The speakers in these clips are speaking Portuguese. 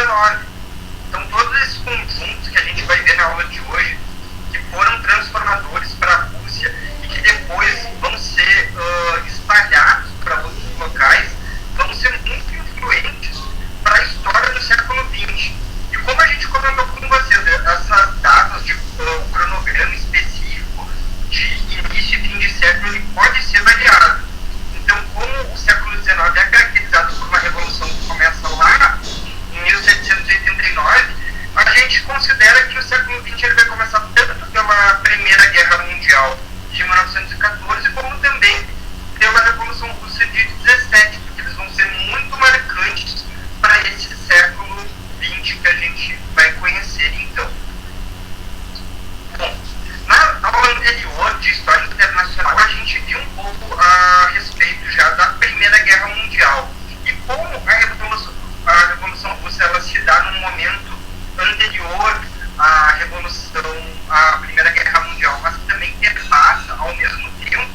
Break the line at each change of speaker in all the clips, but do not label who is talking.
XIX. Então, todos esses conjuntos que a gente vai ver na aula de hoje, que foram transformadores para a Rússia e que depois vão ser espalhados para outros locais, vão ser muito influentes para a história do século XX. E como a gente comentou com vocês, essas datas de cronograma específico de início e fim de século, ele pode ser variado. Então, como o século XIX é caracterizado por uma revolução que começa lá em 1789, a gente considera que o século XX ele vai começar tanto pela Primeira Guerra Mundial de 1914, como também pela Revolução Russa de 17, porque eles vão ser muito marcantes para esse século XX que a gente vai conhecer então. Bom, na aula anterior de História Internacional, a gente viu um pouco a respeito já da Primeira Guerra Mundial e como a Revolução Russa ela se dá num momento anterior à à Primeira Guerra Mundial, mas que também perpassa ao mesmo tempo.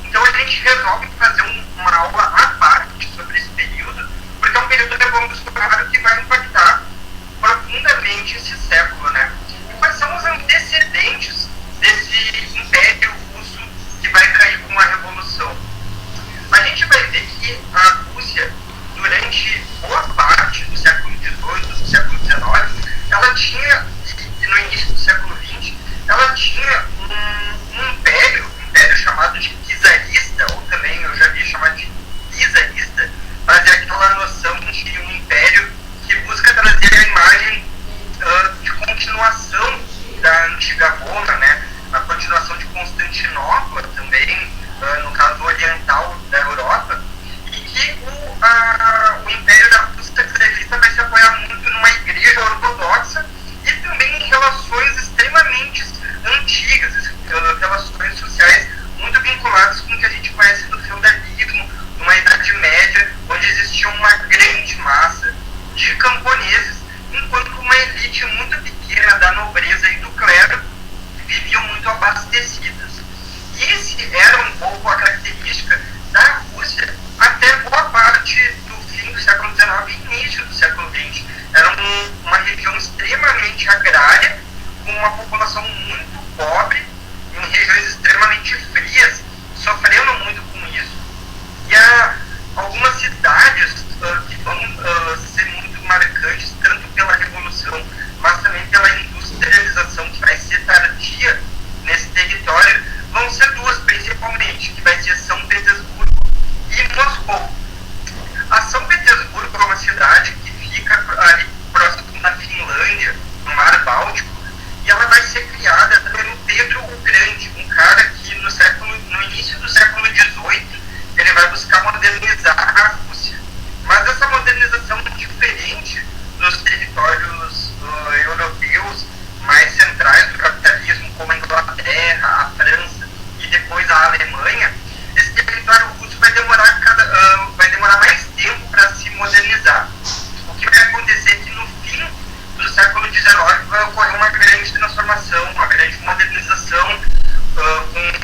Então a gente resolve fazer uma aula à parte sobre esse período, porque é um período revolucionário que vai impactar profundamente esse século, né? E quais são os antecedentes desse Império Russo que vai cair com a Revolução? A gente vai ver que a Rússia, durante boa parte do século XVIII, do século XIX, ela tinha, e no início do século XX, ela tinha um império chamado de czarista, ou também eu já vi chamado de czarista, mas é aquela noção de um império que busca trazer a imagem de continuação da antiga Roma, né? A continuação de Constantinopla também, no caso oriental da Europa, e que o Império da Rússia czarista vai se apoiar muito numa igreja ortodoxa e também em relações extremamente antigas, relações sociais muito vinculadas com o que a gente conhece do feudalismo, numa Idade Média, onde existia uma grande massa de camponeses, enquanto uma elite muito pequena da nobreza e do clero viviam muito abastecidas. E esse era um pouco a característica da Rússia até boa parte do fim do século XIX e início do século XX. Era uma região extremamente agrária, com uma população muito pobre, em regiões extremamente frias, sofrendo muito com isso. E há algumas cidades que vão ser muito marcantes, tanto pela Revolução, mas também pela industrialização que vai ser tardia nesse território, vão ser duas principalmente, que vai ser São Petersburgo e Moscou. A São Petersburgo é uma cidade que fica ali próximo da Finlândia, no Mar Báltico, e ela vai ser criada pelo Pedro o Grande, um cara que no início do século XVIII ele vai buscar modernizar a Rússia. Mas essa modernização é diferente dos territórios europeus mais centrais do capitalismo, como a Inglaterra, a França e depois a Alemanha. Esse território russo vai demorar mais tempo para se modernizar. O que vai acontecer é que no fim do século XIX vai ocorrer uma grande transformação, uma grande modernização,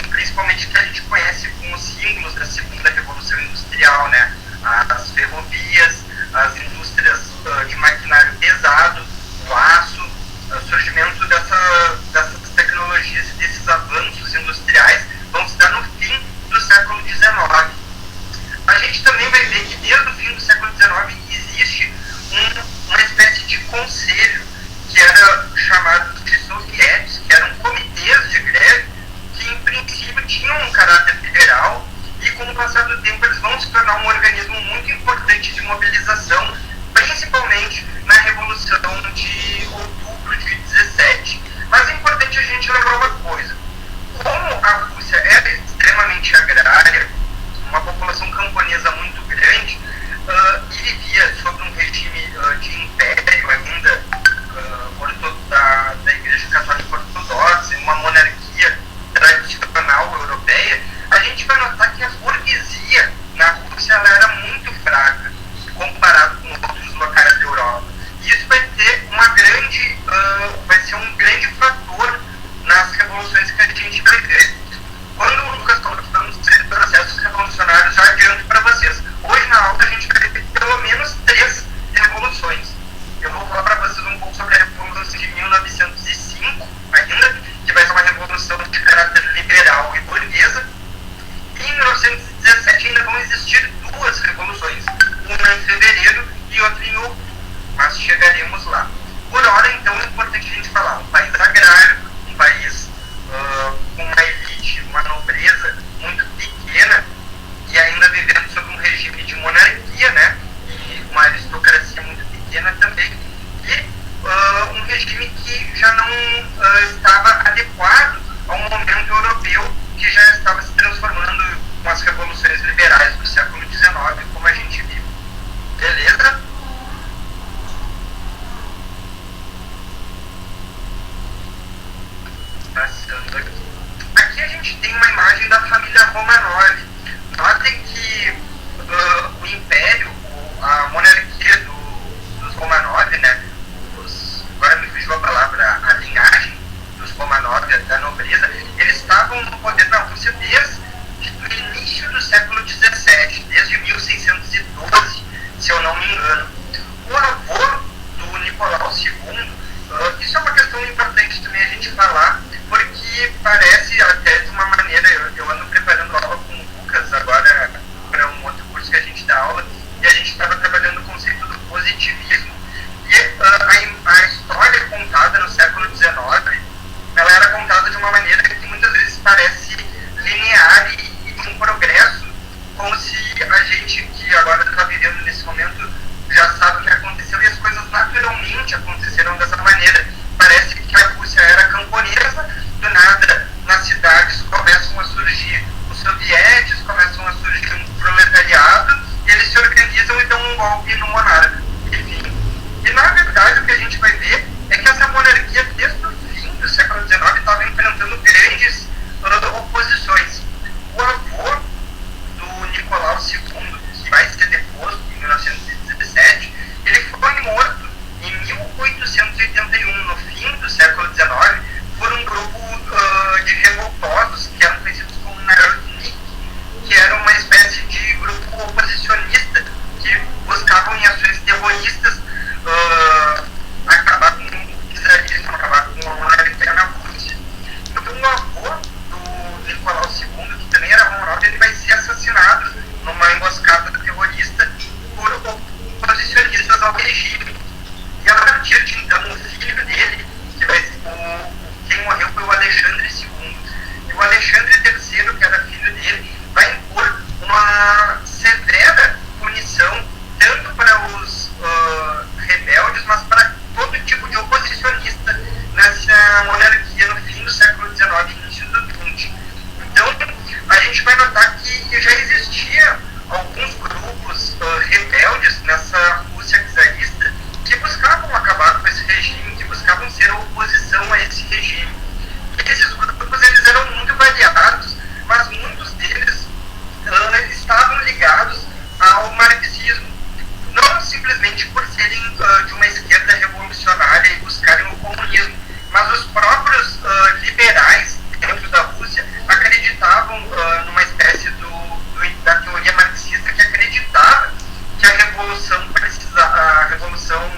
principalmente que a gente conhece com os símbolos da Segunda Revolução Industrial, né? As ferrovias, as indústrias de maquinário pesado, o aço, o surgimento dessas tecnologias e desses avanços industriais vão se dar no fim do século XIX. A gente também vai ver que desde o fim do século XIX existe uma espécie de conselho que era chamado de sovietes, que eram comitês de greve que em princípio tinham um caráter federal e com o passar do tempo eles vão se tornar um organismo muito importante de mobilização, principalmente na Revolução de outubro de 17. Mas é importante a gente lembrar uma coisa: como a Rússia era extremamente agrária, uma população camponesa muito grande, e vivia sob um regime de império ainda da Igreja Católica Ortodoxa, uma monarquia tradicional europeia, a gente vai notar que a burguesia na Rússia ela era muito fraca comparado com outros locais da Europa. E isso vai ser um grande fator nas revoluções estava adequado ao momento europeu que já estava se transformando com as revoluções liberais do século XIX, como a gente viu. Beleza? Passando aqui. Aqui a gente tem uma imagem da família Romanov. Notem que o império, a monarquia dos Romanov, né? Agora me fugiu a palavra, a linhagem dos Romanov, da nobreza, eles estavam no poder na Rússia desde o início do século XVII, desde 1612, se eu não me engano. O avô do Nicolau II, isso é uma questão importante também a gente falar, porque parece até de uma maneira, eu ando preparando aula com o Lucas agora para um outro curso que a gente dá aula, e a gente estava trabalhando o conceito do positivismo. E a história contada no século XIX, ela era contada de uma maneira que muitas vezes parece linear e de um progresso, como se a gente que agora está vivendo nesse momento já sabe o que aconteceu e as coisas naturalmente aconteceram dessa maneira. Parece que a Rússia era camponesa, do nada nas cidades começam a surgir os sovietes, começam a surgir um proletariado, e eles se organizam e dão um golpe no monarca. Enfim. E na verdade o que a gente vai ver é que essa monarquia desde o fim do século XIX estava enfrentando grandes oposições. O avô do Nicolau II, que vai ser deposto em 1917, ele foi morto em 1881, no fim do século XIX, por um grupo de revoltosos que eram conhecidos como Narodnik, que era uma espécie de grupo oposicionista que buscavam em ações terroristas acabar com o czarismo, acabar com a monarquia na Rússia. Então o avô do Nicolau II, que também era Romanov, ele vai ser assassinado numa emboscada terrorista por oposicionistas ao regime. E a partir de então o filho dele, que vai ser quem morreu foi o Alexandre II. E o Alexandre III, que era filho dele, vai impor uma severa punição tanto para os rebeldes, mas para todo tipo de oposicionista nessa monarquia no fim do século XIX e início do XX. Então, a gente vai notar que já existia alguns grupos rebeldes nessa Rússia czarista que buscavam acabar com esse regime, que buscavam ser a oposição a esse regime. E esses grupos eles eram muito variados, mas muitos deles estavam ligados ao marxismo. Não simplesmente por serem de uma esquerda revolucionária e buscarem o comunismo, mas os próprios liberais dentro da Rússia acreditavam numa espécie da teoria marxista, que acreditava que a revolução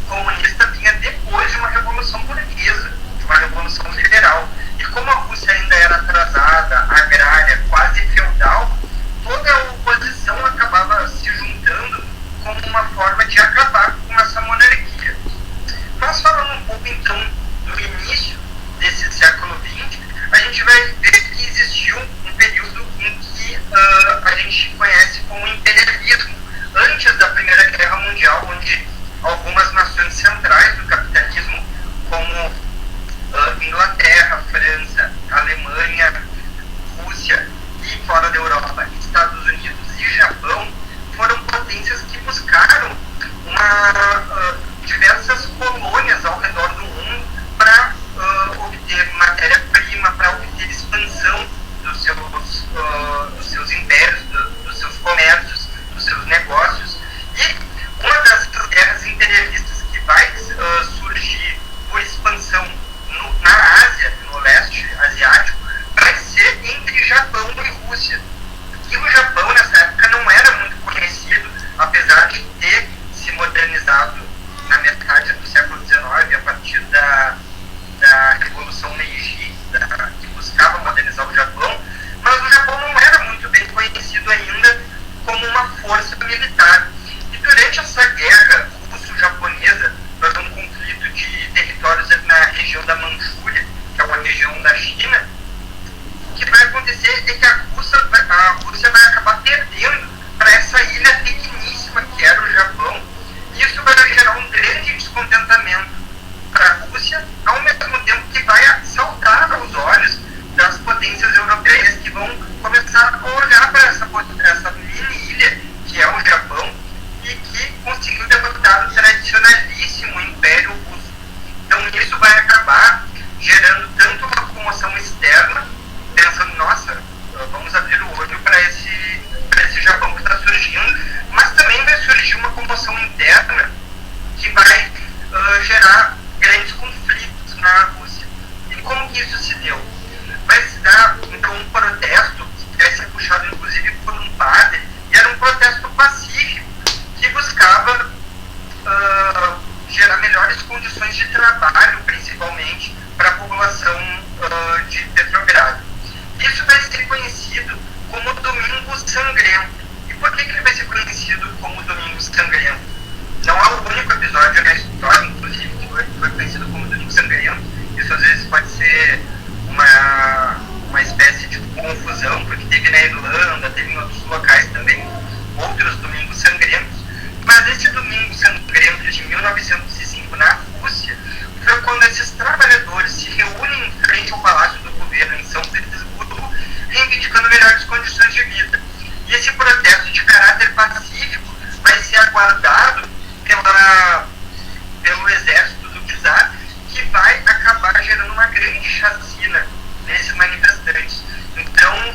comunista vinha depois de uma revolução burguesa, de uma revolução liberal. E como a Rússia ainda era atrasada, agrária, quase feudal, toda a oposição acabava se juntando como uma forma de acabar com essa monarquia. Mas falando um pouco então do início desse século XX, a gente vai ver que existiu um período em que a gente conhece como imperialismo, antes da Primeira Guerra Mundial, onde algumas nações centrais do capitalismo, como Inglaterra, França, Alemanha, Rússia e fora da Europa, Estados Unidos e Japão, foram potências que buscaram diversas colônias ao redor do mundo para obter matéria-prima, para obter expansão dos seus impérios, dos seus comércios, dos seus negócios. E uma dessas guerras imperialistas que vai surgir por expansão na Ásia, no leste asiático, vai ser entre Japão e Rússia. E o Japão, nessa época, não era muito conhecido, apesar de ter se modernizado na metade do século XIX, a partir da Revolução Meiji, que buscava modernizar o Japão, mas o Japão não era muito bem conhecido ainda como uma força militar. E durante essa guerra russo-japonesa, por um conflito de territórios na região da Manchúria, que é uma região da China, o que vai acontecer é que a Rússia vai acabar perdendo para essa ilha pequeníssima que era o Japão, e isso vai gerar um grande descontentamento para a Rússia, ao mesmo tempo que melhores condições de trabalho, principalmente, para a população de Petrogrado. Isso vai ser conhecido como Domingo Sangrento. E por que ele vai ser conhecido como Domingo Sangrento? Não é o único episódio na história, inclusive, que foi conhecido como Domingo Sangrento. Isso às vezes pode ser uma espécie de confusão, porque teve na Irlanda, teve em outros locais também outros Domingos Sangrentos. Mas esse Domingo Sangrento de 1905 na Rússia foi quando esses trabalhadores se reúnem em frente ao Palácio do Governo em São Petersburgo, reivindicando melhores condições de vida. E esse protesto de caráter pacífico vai ser aguardado pelo exército do czar, que vai acabar gerando uma grande chacina nesses manifestantes. Então,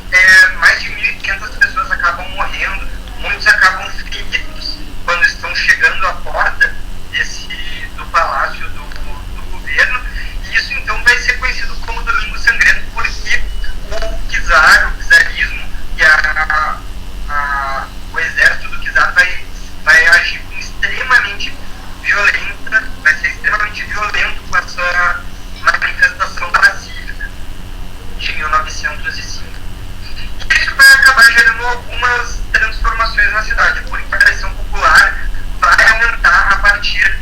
mais de 1.500 pessoas acabam morrendo, muitos acabam feridos quando estão chegando à porta do Palácio do Governo. E isso, então, vai ser conhecido como Domingo Sangrento, porque o czar, o czarismo e o exército do czar vai agir extremamente violenta, vai ser extremamente violento com essa manifestação pacífica de 1905. E isso vai acabar gerando algumas transformações na cidade, porque a pressão popular vai aumentar a partir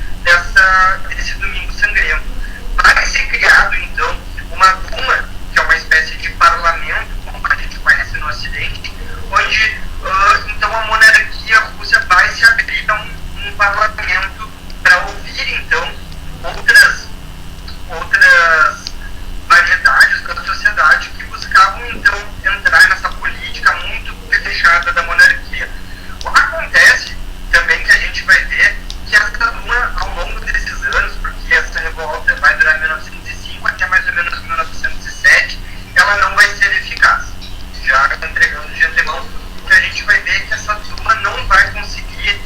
desse Domingo Sangrento. Vai ser criado, então, uma Duma, que é uma espécie de parlamento, como a gente conhece no Ocidente, onde, então, a monarquia russa vai se abrir a um parlamento para ouvir, então, outras variedades da sociedade que buscavam, então, entrar nessa política muito fechada da monarquia. Acontece também que a gente vai ver que essa Duma, ao longo desses anos, porque essa revolta vai durar 1905 até mais ou menos 1907, ela não vai ser eficaz. Já entregando de antemão, que a gente vai ver que essa Duma não vai conseguir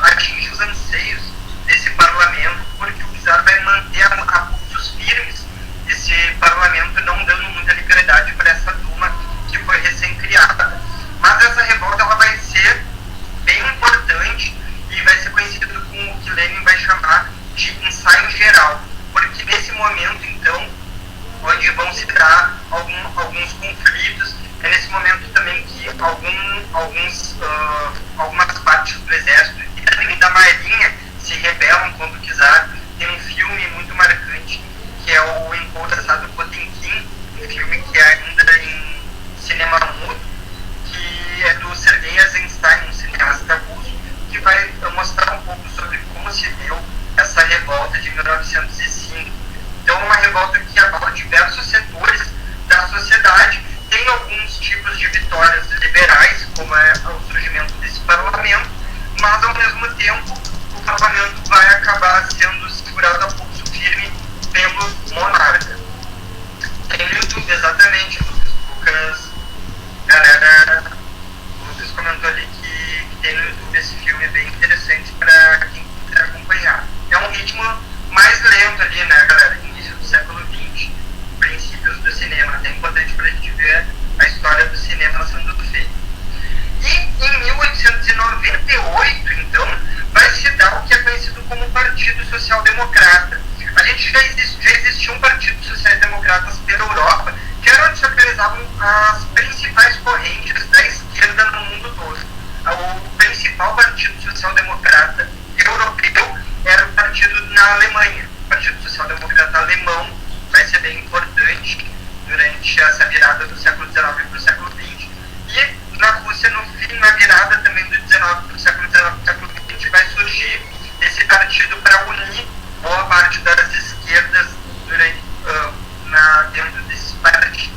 atingir os anseios desse parlamento, porque o czar vai manter a pulsos firmes esse parlamento, não dando muita liberdade para essa Duma que foi recém-criada. Mas essa revolta ela vai ser bem importante e vai ser conhecida com o que Lenin vai chamar de ensaio geral, porque nesse momento, então, onde vão se dar alguns conflitos, é nesse momento também que algumas partes do exército e também da marinha se rebelam contra o czar. Tem um filme muito marcante, que é o Emporaçado Potemkin, um filme que é ainda em cinema mudo, que é do Sergei Eisenstein, um cineasta russo, que vai mostrar um pouco sobre como se deu essa revolta de 1905. Então, é uma revolta que abala diversos setores da sociedade. Tem alguns tipos de vitórias liberais, como é o surgimento desse parlamento, mas, ao mesmo tempo, o parlamento vai acabar sendo segurado a pulso firme pelo monarca. Tem no YouTube, exatamente, Lucas. Lucas comentou ali que tem no YouTube esse filme bem interessante para quem quiser acompanhar. É um ritmo mais lento ali, né, galera? Início do século XX, princípios do cinema. É importante para a gente ver a história do cinema sendo feita. E em 1898, então, vai se dar o que é conhecido como Partido Social Democrata. A gente já existia um Partido Social Democratas pela Europa, que era onde se organizavam as principais correntes da esquerda no mundo todo. O principal Partido Social Democrata europeu era o partido na Alemanha. O Partido Social Democrata alemão vai ser bem importante durante essa virada do século XIX para o século XX. E na Rússia, na virada também do XIX para o século XIX para o século XX, vai surgir esse partido para unir boa parte das esquerdas dentro desse partido.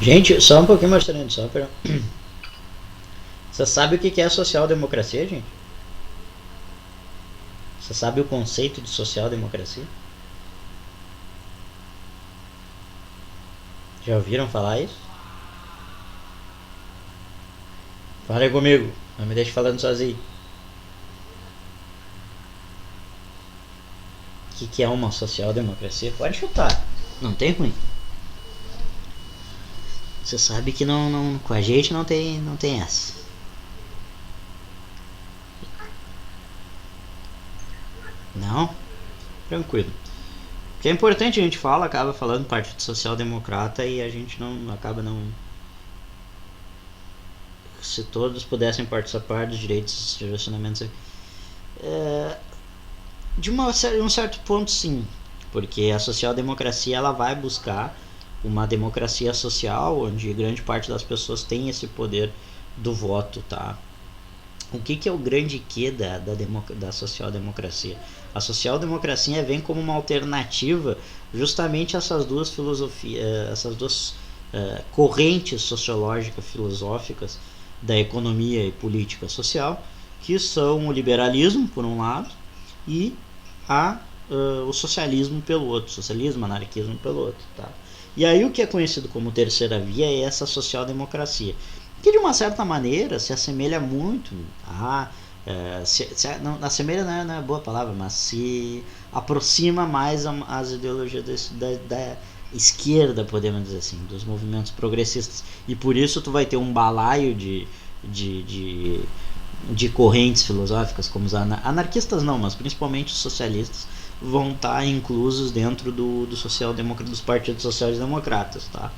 Gente, só um pouquinho mostrando, só para... Você sabe o que é social-democracia, gente? Você sabe o conceito de social-democracia? Já ouviram falar isso? Fala aí comigo, não me deixe falando sozinho. O que é uma social-democracia? Pode chutar, não tem ruim. Você sabe que não, com a gente não tem essa. Não? Tranquilo. O que é importante a gente fala, acaba falando Partido Social Democrata e a gente não acaba não. Se todos pudessem participar dos direitos e relacionamentos. De um certo ponto, sim, porque a social-democracia ela vai buscar uma democracia social onde grande parte das pessoas tem esse poder do voto, tá? O que é o grande quê da social-democracia? A social-democracia vem como uma alternativa justamente a essas duas filosofias, essas duas correntes sociológicas, filosóficas da economia e política social, que são o liberalismo, por um lado, e o socialismo pelo outro, socialismo, anarquismo pelo outro, tá? E aí o que é conhecido como terceira via é essa social-democracia, que de uma certa maneira se assemelha muito a assemelha não é boa palavra, mas se aproxima mais às ideologias da esquerda, podemos dizer assim, dos movimentos progressistas, e por isso tu vai ter um balaio de correntes filosóficas, como os anarquistas não, mas principalmente os socialistas vão estar inclusos dentro dos partidos sociais-democratas, tá?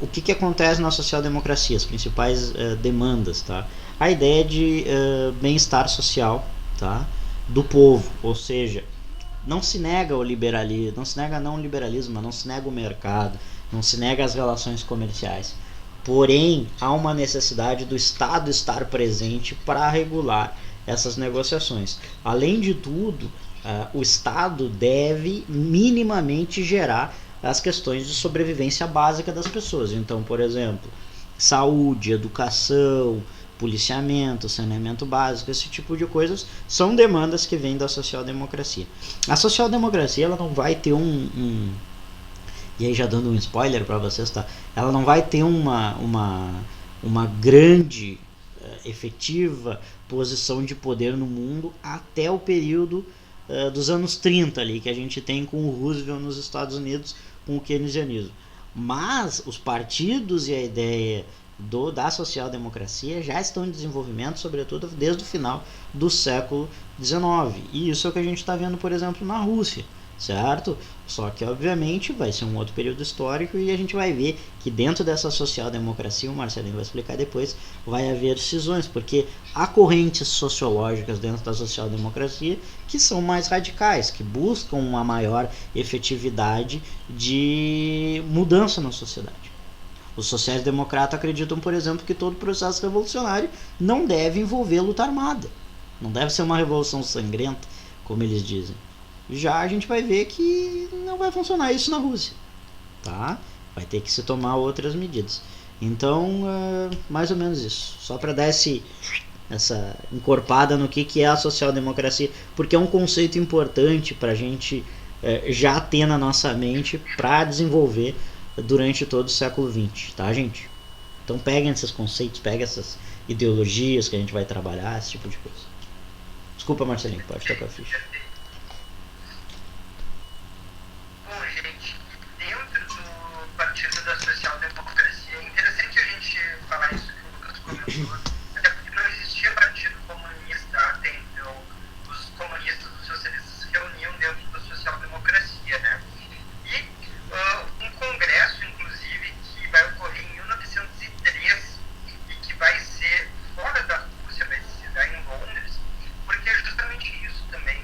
O que acontece na social-democracia? As principais demandas, tá? A ideia de bem-estar social, tá? Do povo, ou seja, não se nega o liberalismo, não se nega não o liberalismo, não se nega o mercado, não se nega as relações comerciais. Porém, há uma necessidade do Estado estar presente para regular essas negociações. Além de tudo, o Estado deve minimamente gerar as questões de sobrevivência básica das pessoas. Então, por exemplo, saúde, educação, policiamento, saneamento básico, esse tipo de coisas são demandas que vêm da social-democracia. A social-democracia ela não vai ter e aí já dando um spoiler para vocês, tá? Ela não vai ter uma grande efetiva posição de poder no mundo até o período dos anos 30 ali, que a gente tem com o Roosevelt nos Estados Unidos, com o keynesianismo. Mas os partidos e a ideia da social-democracia já estão em desenvolvimento, sobretudo desde o final do século XIX. E isso é o que a gente está vendo, por exemplo, na Rússia, certo? Só que, obviamente, vai ser um outro período histórico e a gente vai ver que dentro dessa social-democracia, o Marcelinho vai explicar depois, vai haver cisões, porque há correntes sociológicas dentro da social-democracia que são mais radicais, que buscam uma maior efetividade de mudança na sociedade. Os sociais-democratas acreditam, por exemplo, que todo processo revolucionário não deve envolver luta armada. Não deve ser uma revolução sangrenta, como eles dizem. Já a gente vai ver que não vai funcionar isso na Rússia, tá? Vai ter que se tomar outras medidas. Então, mais ou menos isso. Só para dar essa encorpada no que é a social-democracia, porque é um conceito importante para a gente já ter na nossa mente para desenvolver durante todo o século XX, tá, gente? Então peguem esses conceitos, peguem essas ideologias que a gente vai trabalhar, esse tipo de coisa. Desculpa, Marcelinho, pode tocar a ficha.
Bom, gente, dentro do Partido da Social-Democracia, é interessante a gente falar isso que o Lucas comentou, até porque não existia partido comunista até então. Os comunistas e os socialistas se reuniam dentro da social-democracia, né? E um congresso, inclusive, que vai ocorrer em 1903 e que vai ser fora da Rússia, vai se dar em Londres, porque é justamente isso também.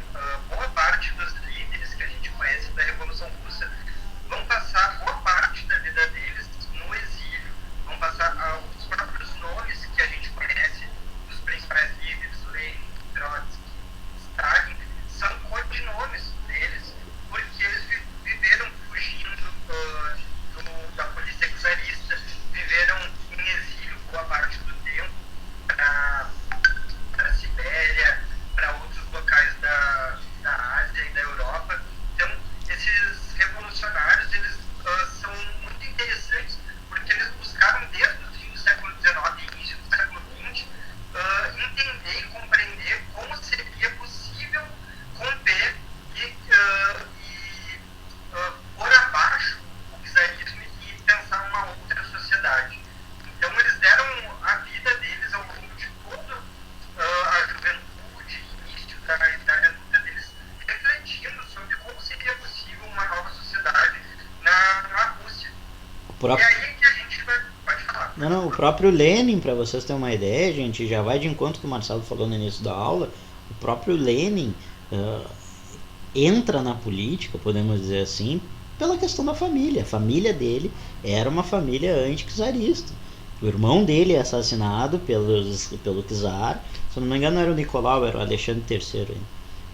próprio...
E aí que a gente vai... Pode falar.
Não, o próprio Lenin, para vocês terem uma ideia, gente, já vai de encontro que o Marcelo falou no início da aula, o próprio Lenin entra na política, podemos dizer assim, pela questão da família. A família dele era uma família anti-czarista. O irmão dele é assassinado pelo czar, se eu não me engano era o Nicolau, era o Alexandre III.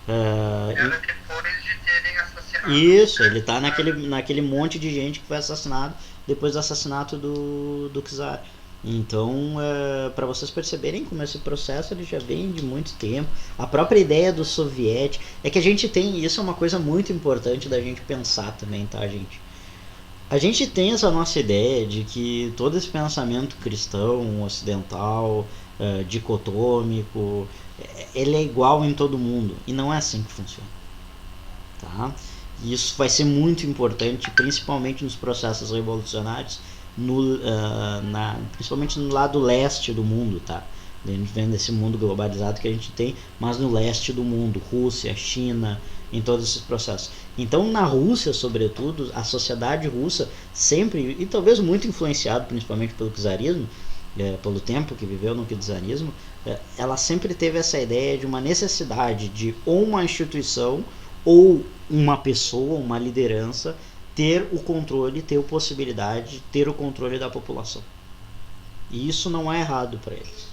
Era depois de terem assassinado.
Isso, ele tá naquele monte de gente que foi assassinado depois do assassinato do czar. Então, para vocês perceberem como esse processo ele já vem de muito tempo. A própria ideia do soviético é que a gente tem, isso é uma coisa muito importante da gente pensar também, tá, gente? A gente tem essa nossa ideia de que todo esse pensamento cristão, ocidental, dicotômico, ele é igual em todo mundo, e não é assim que funciona, tá? Isso vai ser muito importante, principalmente nos processos revolucionários, principalmente no lado leste do mundo, tá? A gente vem desse mundo globalizado que a gente tem, mas no leste do mundo, Rússia, China, em todos esses processos. Então, na Rússia, sobretudo, a sociedade russa sempre, e talvez muito influenciado principalmente pelo czarismo, pelo tempo que viveu no czarismo, ela sempre teve essa ideia de uma necessidade de ou uma instituição ou uma pessoa, uma liderança, ter o controle, ter a possibilidade de ter o controle da população. E isso não é errado para eles.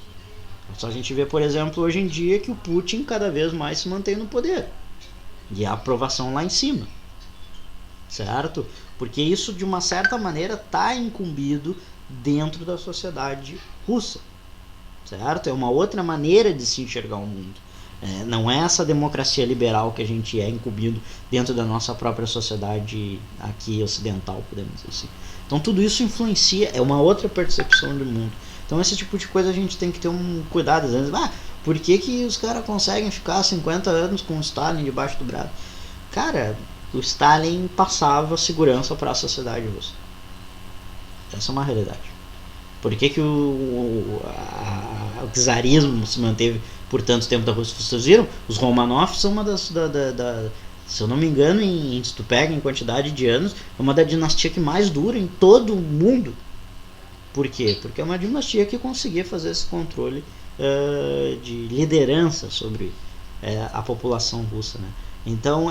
Só a gente vê, por exemplo, hoje em dia que o Putin cada vez mais se mantém no poder. E a aprovação lá em cima. Certo? Porque isso, de uma certa maneira, está incumbido dentro da sociedade russa. Certo? É uma outra maneira de se enxergar o mundo. Não é essa democracia liberal que a gente é incumbido dentro da nossa própria sociedade aqui ocidental, podemos dizer assim. Então tudo isso influencia, é uma outra percepção do mundo. Então esse tipo de coisa a gente tem que ter um cuidado. Às vezes, por que os caras conseguem ficar 50 anos com o Stalin debaixo do braço? Cara, o Stalin passava segurança para a sociedade russa. Essa é uma realidade. Por que o czarismo se manteve por tanto tempo da Rússia? Vocês viram? Os Romanov são uma das... se eu não me engano, se tu pega em quantidade de anos, é uma da dinastia que mais dura em todo o mundo. Por quê? Porque é uma dinastia que conseguia fazer esse controle de liderança sobre a população russa, né? Então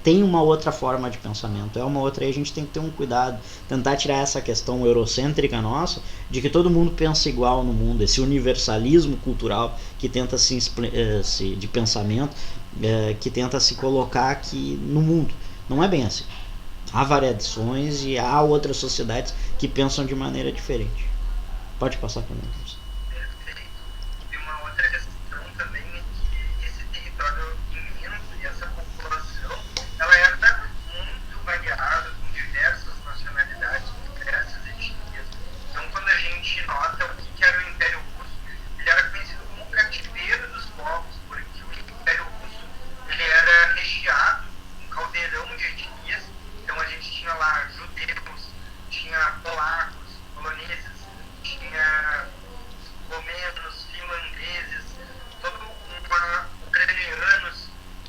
tem uma outra forma de pensamento, é uma outra, e a gente tem que ter um cuidado, tentar tirar essa questão eurocêntrica nossa, de que todo mundo pensa igual no mundo, esse universalismo cultural que tenta de pensamento, que tenta se colocar aqui no mundo. Não é bem assim. Há variações e há outras sociedades que pensam de maneira diferente. Pode passar para mim.
Perfeito. E uma outra questão também é que esse território imenso e essa população, ela era muito variada, com diversas nacionalidades, com diversas etnias. Então, quando a gente nota o que era o Império Russo, ele era conhecido como o cativeiro dos povos, porque o Império Russo ele era recheado, um caldeirão de etnias. Então a gente tinha lá judeus, tinha polacos, poloneses, tinha romenos, finlandeses, ucranianos.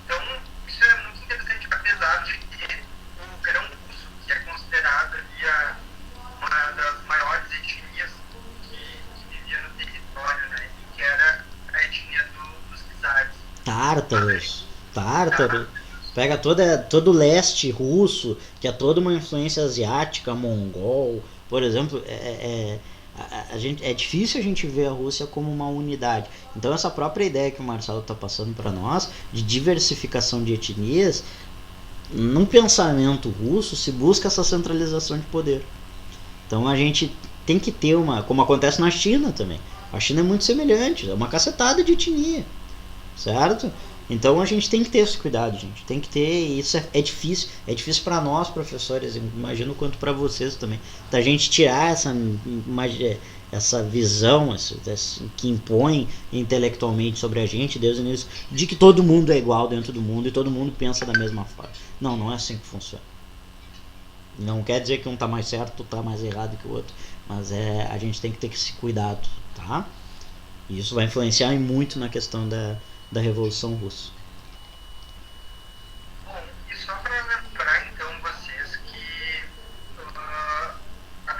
Então isso é muito interessante, apesar de ter o grão russo, que é considerado ali uma das maiores etnias que vivia no território, né? E que era a etnia dos czares.
Tártaros. Pega todo o leste russo, que é toda uma influência asiática, mongol, por exemplo. É difícil a gente ver a Rússia como uma unidade. Então essa própria ideia que o Marcelo está passando para nós, de diversificação de etnias, no pensamento russo se busca essa centralização de poder. Então a gente tem que ter como acontece na China também. A China é muito semelhante, é uma cacetada de etnia, certo? Então a gente tem que ter esse cuidado, gente. Tem que ter, isso é difícil. É difícil para nós, professores, imagino quanto para vocês também. Da gente tirar essa visão que impõe intelectualmente sobre a gente, desde o início, de que todo mundo é igual dentro do mundo e todo mundo pensa da mesma forma. Não é assim que funciona. Não quer dizer que um tá mais certo ou tá mais errado que o outro, mas a gente tem que ter esse cuidado, tá? E isso vai influenciar muito na questão da Revolução Russa.
Bom, e só para lembrar então vocês que a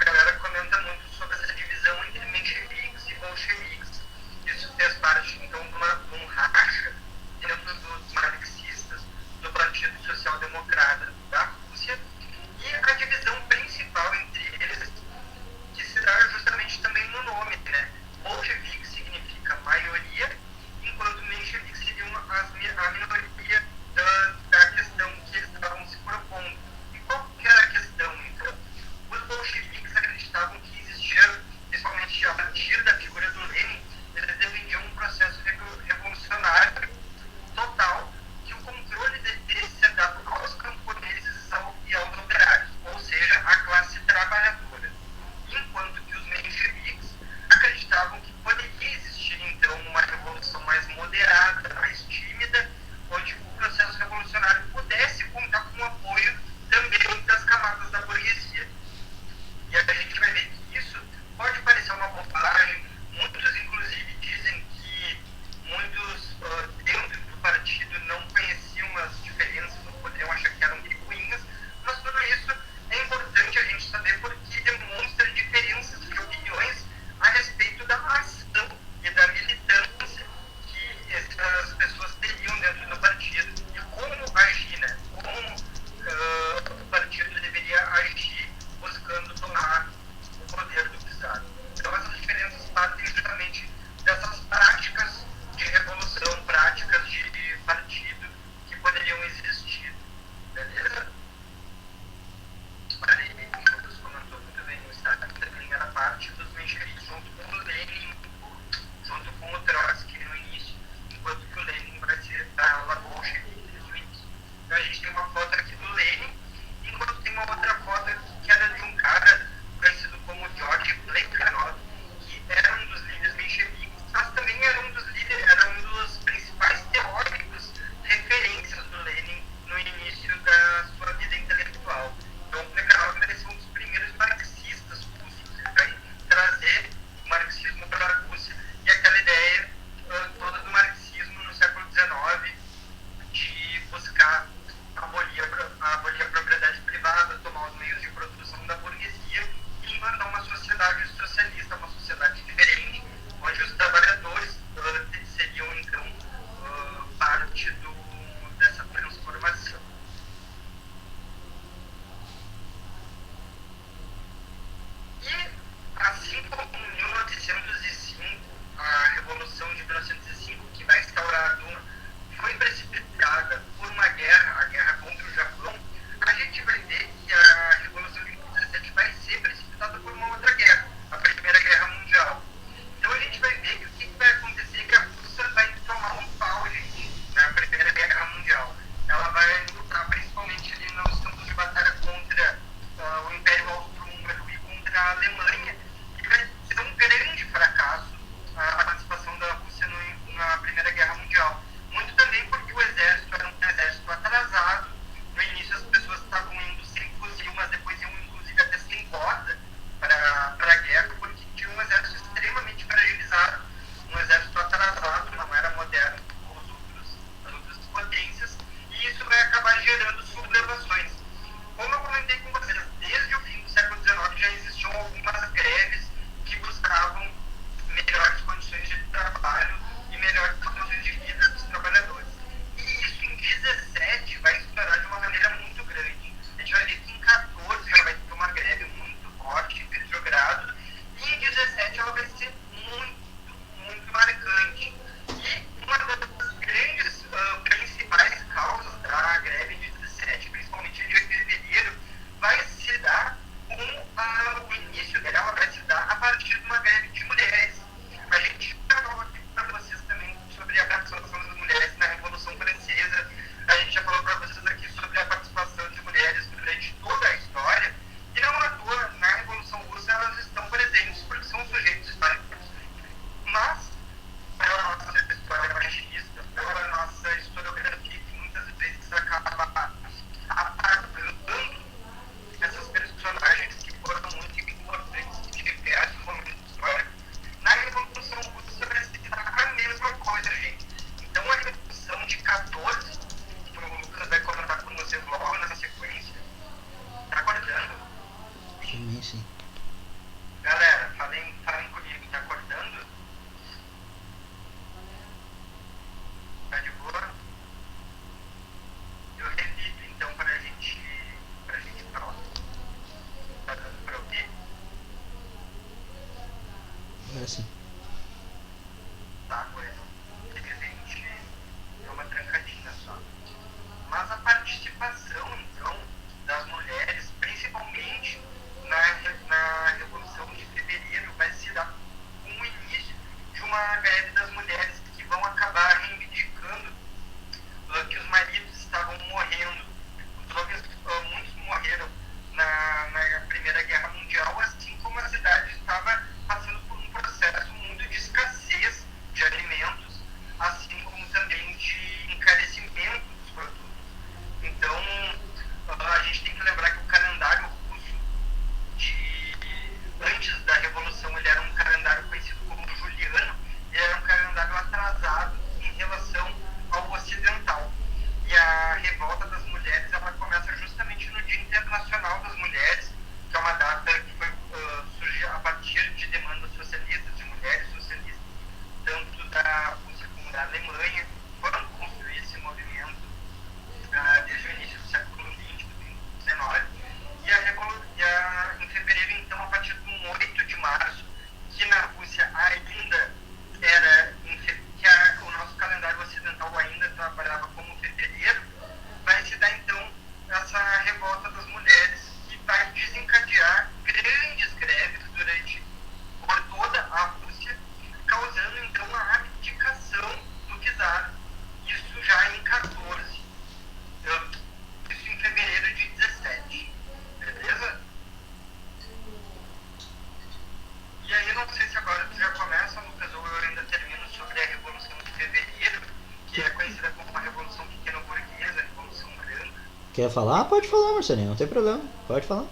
Quer falar? Pode falar, Marcelinho, não tem problema. Pode falar.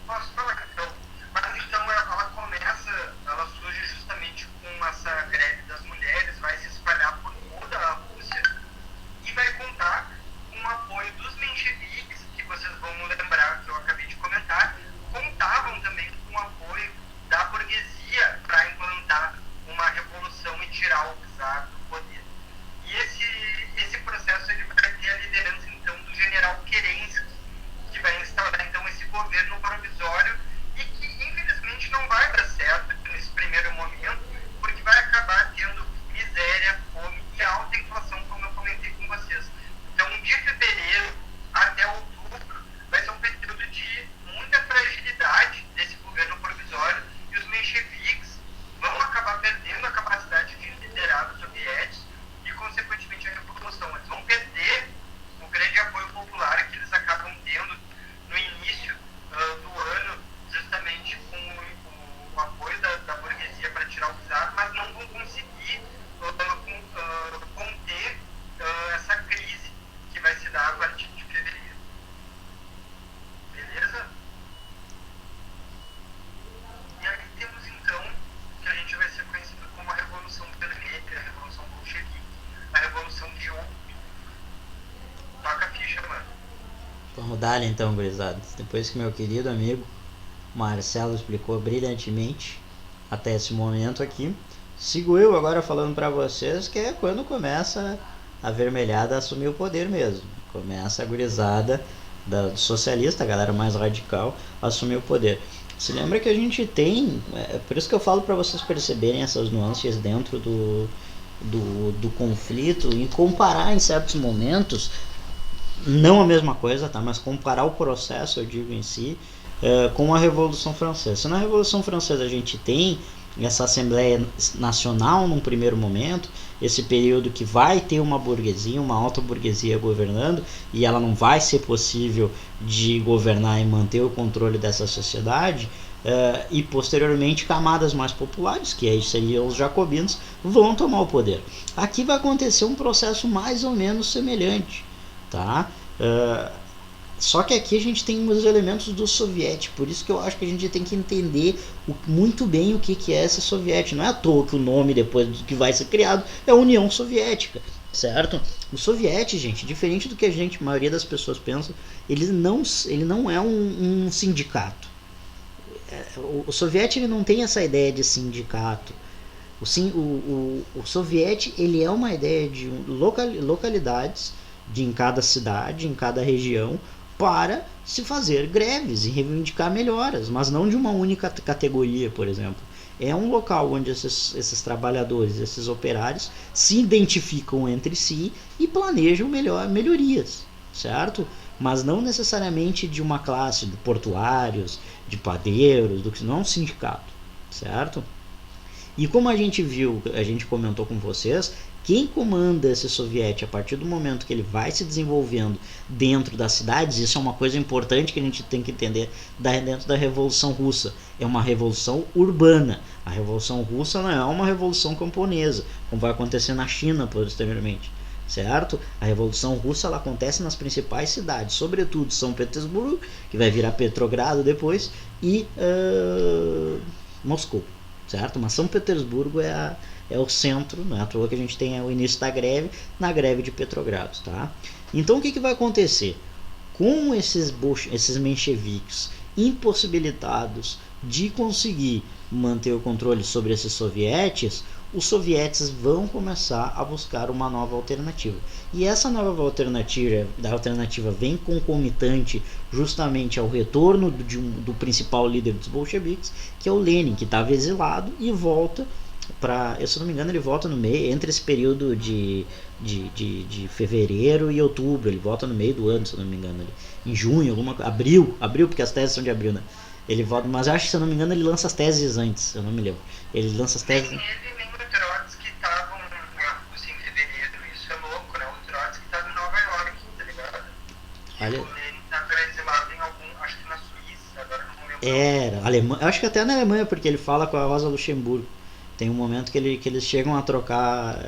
Posso falar, então? Mas então ela começa, ela surge justamente com essa greve das mulheres, vai se espalhar por toda a Rússia e vai contar com o apoio dos mencheviques, que vocês vão lembrar que eu acabei de comentar, contavam também com o apoio da burguesia para implantar uma revolução e tirar o czar do poder. E esse processo ele vai ter a liderança então do general Kerensky, que vai instaurar então esse governo provisório e que infelizmente não vai dar certo nesse primeiro momento, porque vai acabar tendo miséria, fome e alta inflação, como eu comentei com vocês. Então, de fevereiro até outubro vai ser um período de muita fragilidade desse governo provisório e os mencheviques vão acabar perdendo a capacidade de liderar os soviéticos e, consequentemente, a revolução. Eles vão perder o grande apoio popular que eles acabam tendo no início do ano, justamente com o apoio da burguesia para tirar o czar, mas não vão conseguir conter essa crise que vai se dar a partir de fevereiro. Beleza? E aí temos então que a gente vai ser conhecido como a Revolução Vermelha, a Revolução Bolchevique, a Revolução de Outubro. Toca a ficha, mano.
Vamos dar então, gurizada. Depois que meu querido amigo Marcelo explicou brilhantemente até esse momento aqui, sigo eu agora falando para vocês que é quando começa a vermelhada a assumir o poder mesmo. Começa a gurizada do socialista, a galera mais radical, a assumir o poder. Se lembra que a gente tem, por isso que eu falo para vocês perceberem essas nuances dentro do conflito e comparar em certos momentos, não a mesma coisa, tá? Mas comparar o processo, eu digo em si, com a Revolução Francesa. Se na Revolução Francesa a gente tem essa Assembleia Nacional num primeiro momento, esse período que vai ter uma burguesia, uma alta burguesia governando, e ela não vai ser possível de governar e manter o controle dessa sociedade, e posteriormente camadas mais populares, que aí seriam os jacobinos, vão tomar o poder. Aqui vai acontecer um processo mais ou menos semelhante, tá? Só que aqui a gente tem os elementos do soviético, por isso que eu acho que a gente tem que entender muito bem o que é esse soviético. Não é à toa que o nome depois do que vai ser criado é a União Soviética, certo? O soviético, gente, diferente do que a maioria das pessoas pensa, ele não é um sindicato. O soviético ele não tem essa ideia de sindicato. O soviético ele é uma ideia de localidades em cada cidade, em cada região, para se fazer greves e reivindicar melhoras, mas não de uma única categoria, por exemplo. É um local onde esses trabalhadores, esses operários se identificam entre si e planejam melhorias, certo? Mas não necessariamente de uma classe de portuários, de padeiros, não é um sindicato, certo? E como a gente viu, a gente comentou com vocês, quem comanda esse soviético a partir do momento que ele vai se desenvolvendo dentro das cidades, isso é uma coisa importante que a gente tem que entender dentro da Revolução Russa. É uma revolução urbana. A Revolução Russa não é uma revolução camponesa, como vai acontecer na China posteriormente, certo? A Revolução Russa ela acontece nas principais cidades, sobretudo São Petersburgo, que vai virar Petrogrado depois, e Moscou, certo? Mas São Petersburgo é o centro, não é à toa que a gente tem o início da greve, na greve de Petrogrado, tá? Então o que vai acontecer? Com esses mencheviques impossibilitados de conseguir manter o controle sobre esses sovietes, os sovietes vão começar a buscar uma nova alternativa. E essa nova alternativa vem concomitante justamente ao retorno do principal líder dos bolcheviques, que é o Lenin, que estava exilado e volta para, se não me engano, ele volta no meio, entre esse período de fevereiro e outubro, ele volta no meio do ano, se não me engano, em junho, abril, porque as teses são de abril, né? Ele volta, mas acho que, se eu não me engano, ele lança as teses antes, eu não me lembro. Ele lança as teses.
Nem o Trotsky estavam na Rússia em fevereiro, isso é louco, né? O Trotsky estava em Nova York, tá ligado?
Olha.
O Lenin estava exilado em acho que na Suíça, agora não lembro.
Era, Alemanha, eu acho que até na Alemanha, porque ele fala com a Rosa Luxemburgo. Tem um momento que eles chegam a trocar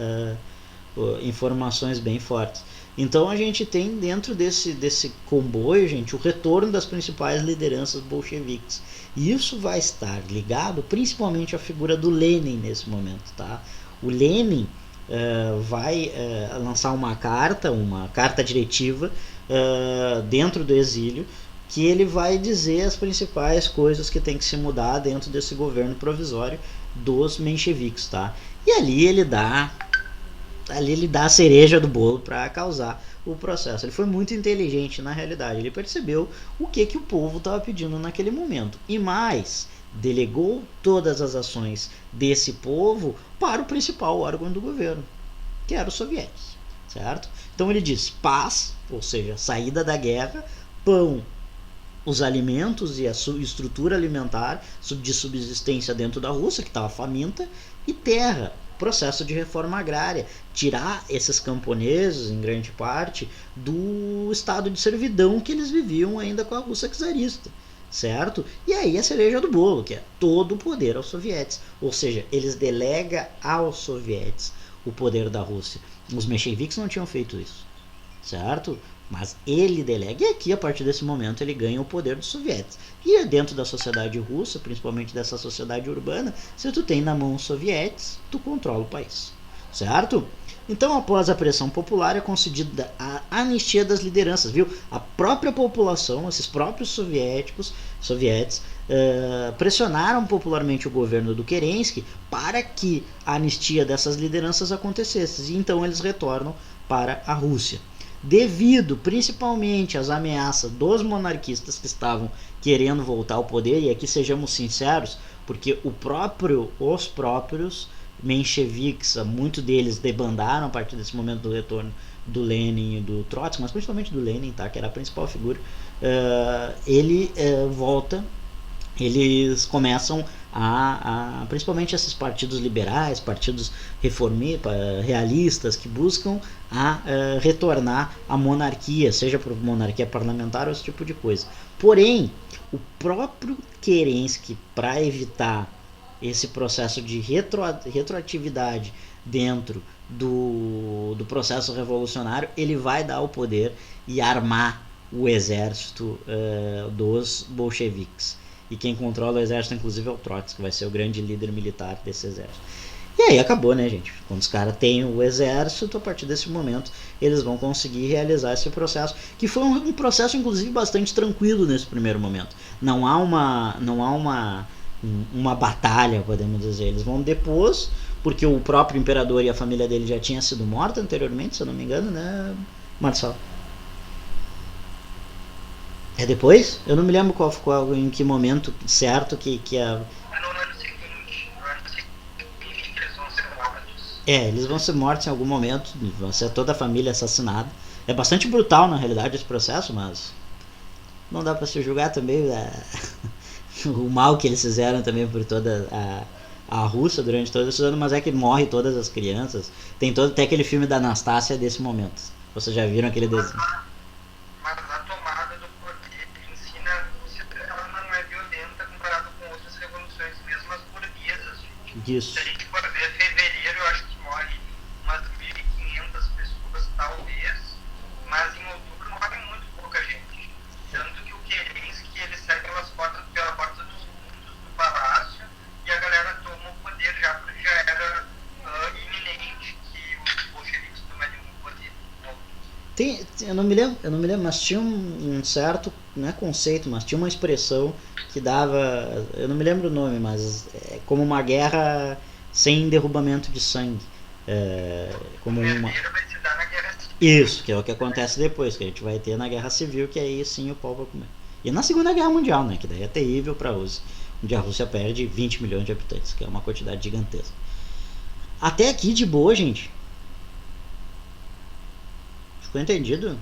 informações bem fortes. Então a gente tem dentro desse comboio, gente, o retorno das principais lideranças bolcheviques. E isso vai estar ligado principalmente à figura do Lenin nesse momento, tá? O Lenin vai lançar uma carta diretiva dentro do exílio, que ele vai dizer as principais coisas que tem que se mudar dentro desse governo provisório dos mencheviques, tá? E ali ele dá a cereja do bolo para causar o processo. Ele foi muito inteligente na realidade, ele percebeu o que o povo estava pedindo naquele momento. E mais, delegou todas as ações desse povo para o principal órgão do governo, que era os soviéticos, certo? Então ele diz paz, ou seja, saída da guerra, pão, os alimentos e a estrutura alimentar de subsistência dentro da Rússia, que estava faminta, e terra, processo de reforma agrária, tirar esses camponeses, em grande parte, do estado de servidão que eles viviam ainda com a Rússia czarista, certo? E aí a cereja do bolo, que é todo o poder aos sovietes, ou seja, eles delegam aos sovietes o poder da Rússia. Os mencheviques não tinham feito isso, certo? Mas ele delega, e aqui a partir desse momento ele ganha o poder dos sovietes. E dentro da sociedade russa, principalmente dessa sociedade urbana, se tu tem na mão os sovietes, tu controla o país, certo? Então, após a pressão popular, é concedida a anistia das lideranças, viu? A própria população, esses próprios sovietes, pressionaram popularmente o governo do Kerensky para que a anistia dessas lideranças acontecesse. E então eles retornam para a Rússia. Devido principalmente às ameaças dos monarquistas que estavam querendo voltar ao poder, e aqui sejamos sinceros, porque os próprios mencheviques, muitos deles debandaram a partir desse momento do retorno do Lenin e do Trotsky, mas principalmente do Lenin, tá, que era a principal figura, ele volta, eles começam principalmente esses partidos liberais, partidos realistas, que buscam retornar à monarquia, seja por monarquia parlamentar ou esse tipo de coisa. Porém, o próprio Kerensky, para evitar esse processo de retroatividade dentro do processo revolucionário, ele vai dar o poder e armar o exército dos bolcheviques. E quem controla o exército, inclusive, é o Trotsky, que vai ser o grande líder militar desse exército. E aí acabou, né, gente? Quando os caras têm o exército, a partir desse momento, eles vão conseguir realizar esse processo, que foi um processo, inclusive, bastante tranquilo nesse primeiro momento. Não há uma batalha, podemos dizer. Eles vão depois, porque o próprio imperador e a família dele já tinham sido mortos anteriormente, se eu não me engano, né, Marcelo? É depois? Eu não me lembro em que momento certo que a...
No ano seguinte, eles vão ser mortos.
Eles vão ser mortos em algum momento, vão ser toda a família assassinada. É bastante brutal, na realidade, esse processo, mas não dá pra se julgar também o mal que eles fizeram também por toda a Rússia durante todos esses anos, mas é que morre todas as crianças. Tem até aquele filme da Anastácia desse momento. Vocês já viram aquele desenho?
Mas a tomada do poder ensina, ela não é violenta comparado com outras revoluções, mesmo as burguesas, gente.
Isso.
Se a gente for ver fevereiro, eu acho que morre umas 1.500 pessoas, talvez, mas em outubro morre muito pouca gente. Tanto que o Kerensky, ele sai pela porta dos fundos do palácio e a galera toma o poder já, porque já era iminente que os bolcheviques tomariam o poder.
Eu não me lembro, mas tinha um certo, não é conceito, mas tinha uma expressão que dava, eu não me lembro o nome, mas é como uma guerra sem derrubamento de sangue. Como uma...
vai se dar na guerra civil.
Isso, que é o que acontece depois, que a gente vai ter na Guerra Civil, que aí sim o pau vai comer. E na Segunda Guerra Mundial, né, que daí é terrível para a Rússia, onde a Rússia perde 20 milhões de habitantes, que é uma quantidade gigantesca. Até aqui de boa, gente. Ficou entendido?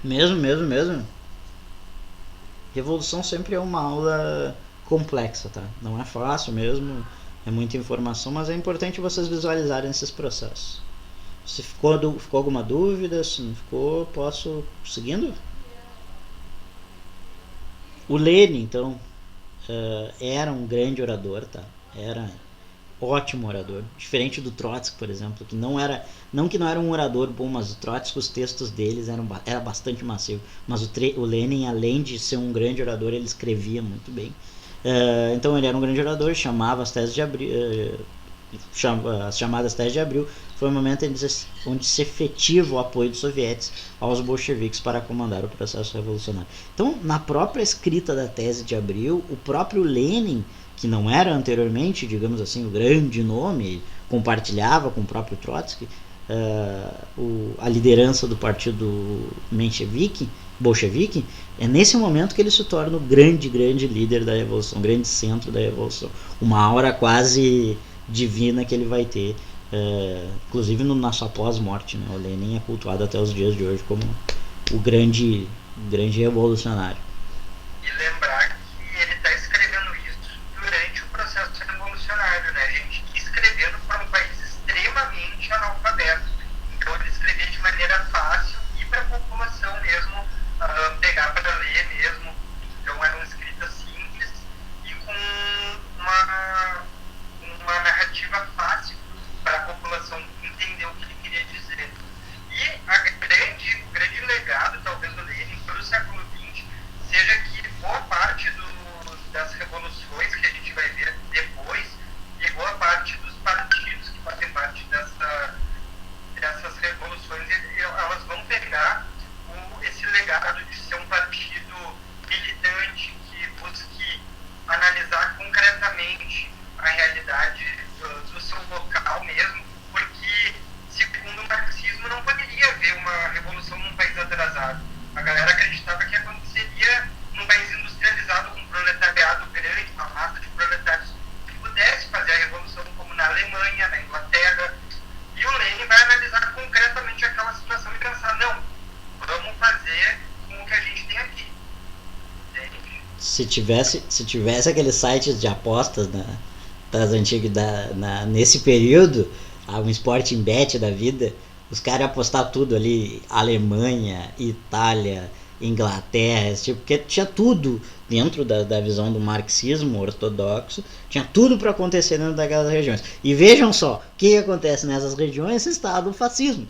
Mesmo. Revolução sempre é uma aula complexa, tá? Não é fácil mesmo, é muita informação, mas é importante vocês visualizarem esses processos. Se ficou alguma dúvida, se não ficou, posso seguindo? O Lenin, então, era um grande orador, tá? Era ótimo orador, diferente do Trotsky, por exemplo, que não era um orador bom, mas o Trotsky, os textos deles era bastante macio, mas o Lenin, além de ser um grande orador, ele escrevia muito bem. Então ele era um grande orador, chamava as teses de abril, as chamadas teses de abril, foi o momento onde se efetiva o apoio dos sovietes aos bolcheviques para comandar o processo revolucionário. Então, na própria escrita da tese de abril, o próprio Lenin, que não era anteriormente, digamos assim, o grande nome, compartilhava com o próprio Trotsky a liderança do partido bolchevique, é nesse momento que ele se torna o grande líder da revolução, o grande centro da revolução, uma aura quase divina que ele vai ter, inclusive na sua pós-morte, né? O Lenin é cultuado até os dias de hoje como o grande revolucionário.
E lembrar que ele está escrevendo isso durante o processo revolucionário, né? A gente escrevendo para um país extremamente analfabeto. Então ele escrevia de maneira fácil e para a população mesmo pegar para ler mesmo. Então era uma escrita simples e com uma narrativa fácil para a população entender o que ele queria dizer. E o grande legado, talvez, do Lenin para o século XX seja que boa parte das revoluções que a gente vai ver depois e boa parte dos partidos que fazem parte dessas revoluções, elas vão pegar esse legado de ser um partido militante que busque analisar concretamente a realidade do seu local mesmo, porque, segundo o marxismo, não poderia haver uma revolução num país atrasado. A galera acreditava que aconteceria num país industrializado, com um proletariado grande, uma massa de proletários que pudesse fazer a revolução, como na Alemanha, na Inglaterra. E o Lenin vai analisar concretamente aquela situação e pensar, não, vamos fazer com o que a gente tem aqui. Entende?
Se tivesse aqueles sites de apostas das antigas, nesse período, um Sporting Bet da vida, os caras iam apostar tudo ali, Alemanha, Itália, Inglaterra, porque tinha tudo dentro da visão do marxismo ortodoxo, tinha tudo para acontecer dentro daquelas regiões. E vejam só, o que acontece nessas regiões? Está do fascismo.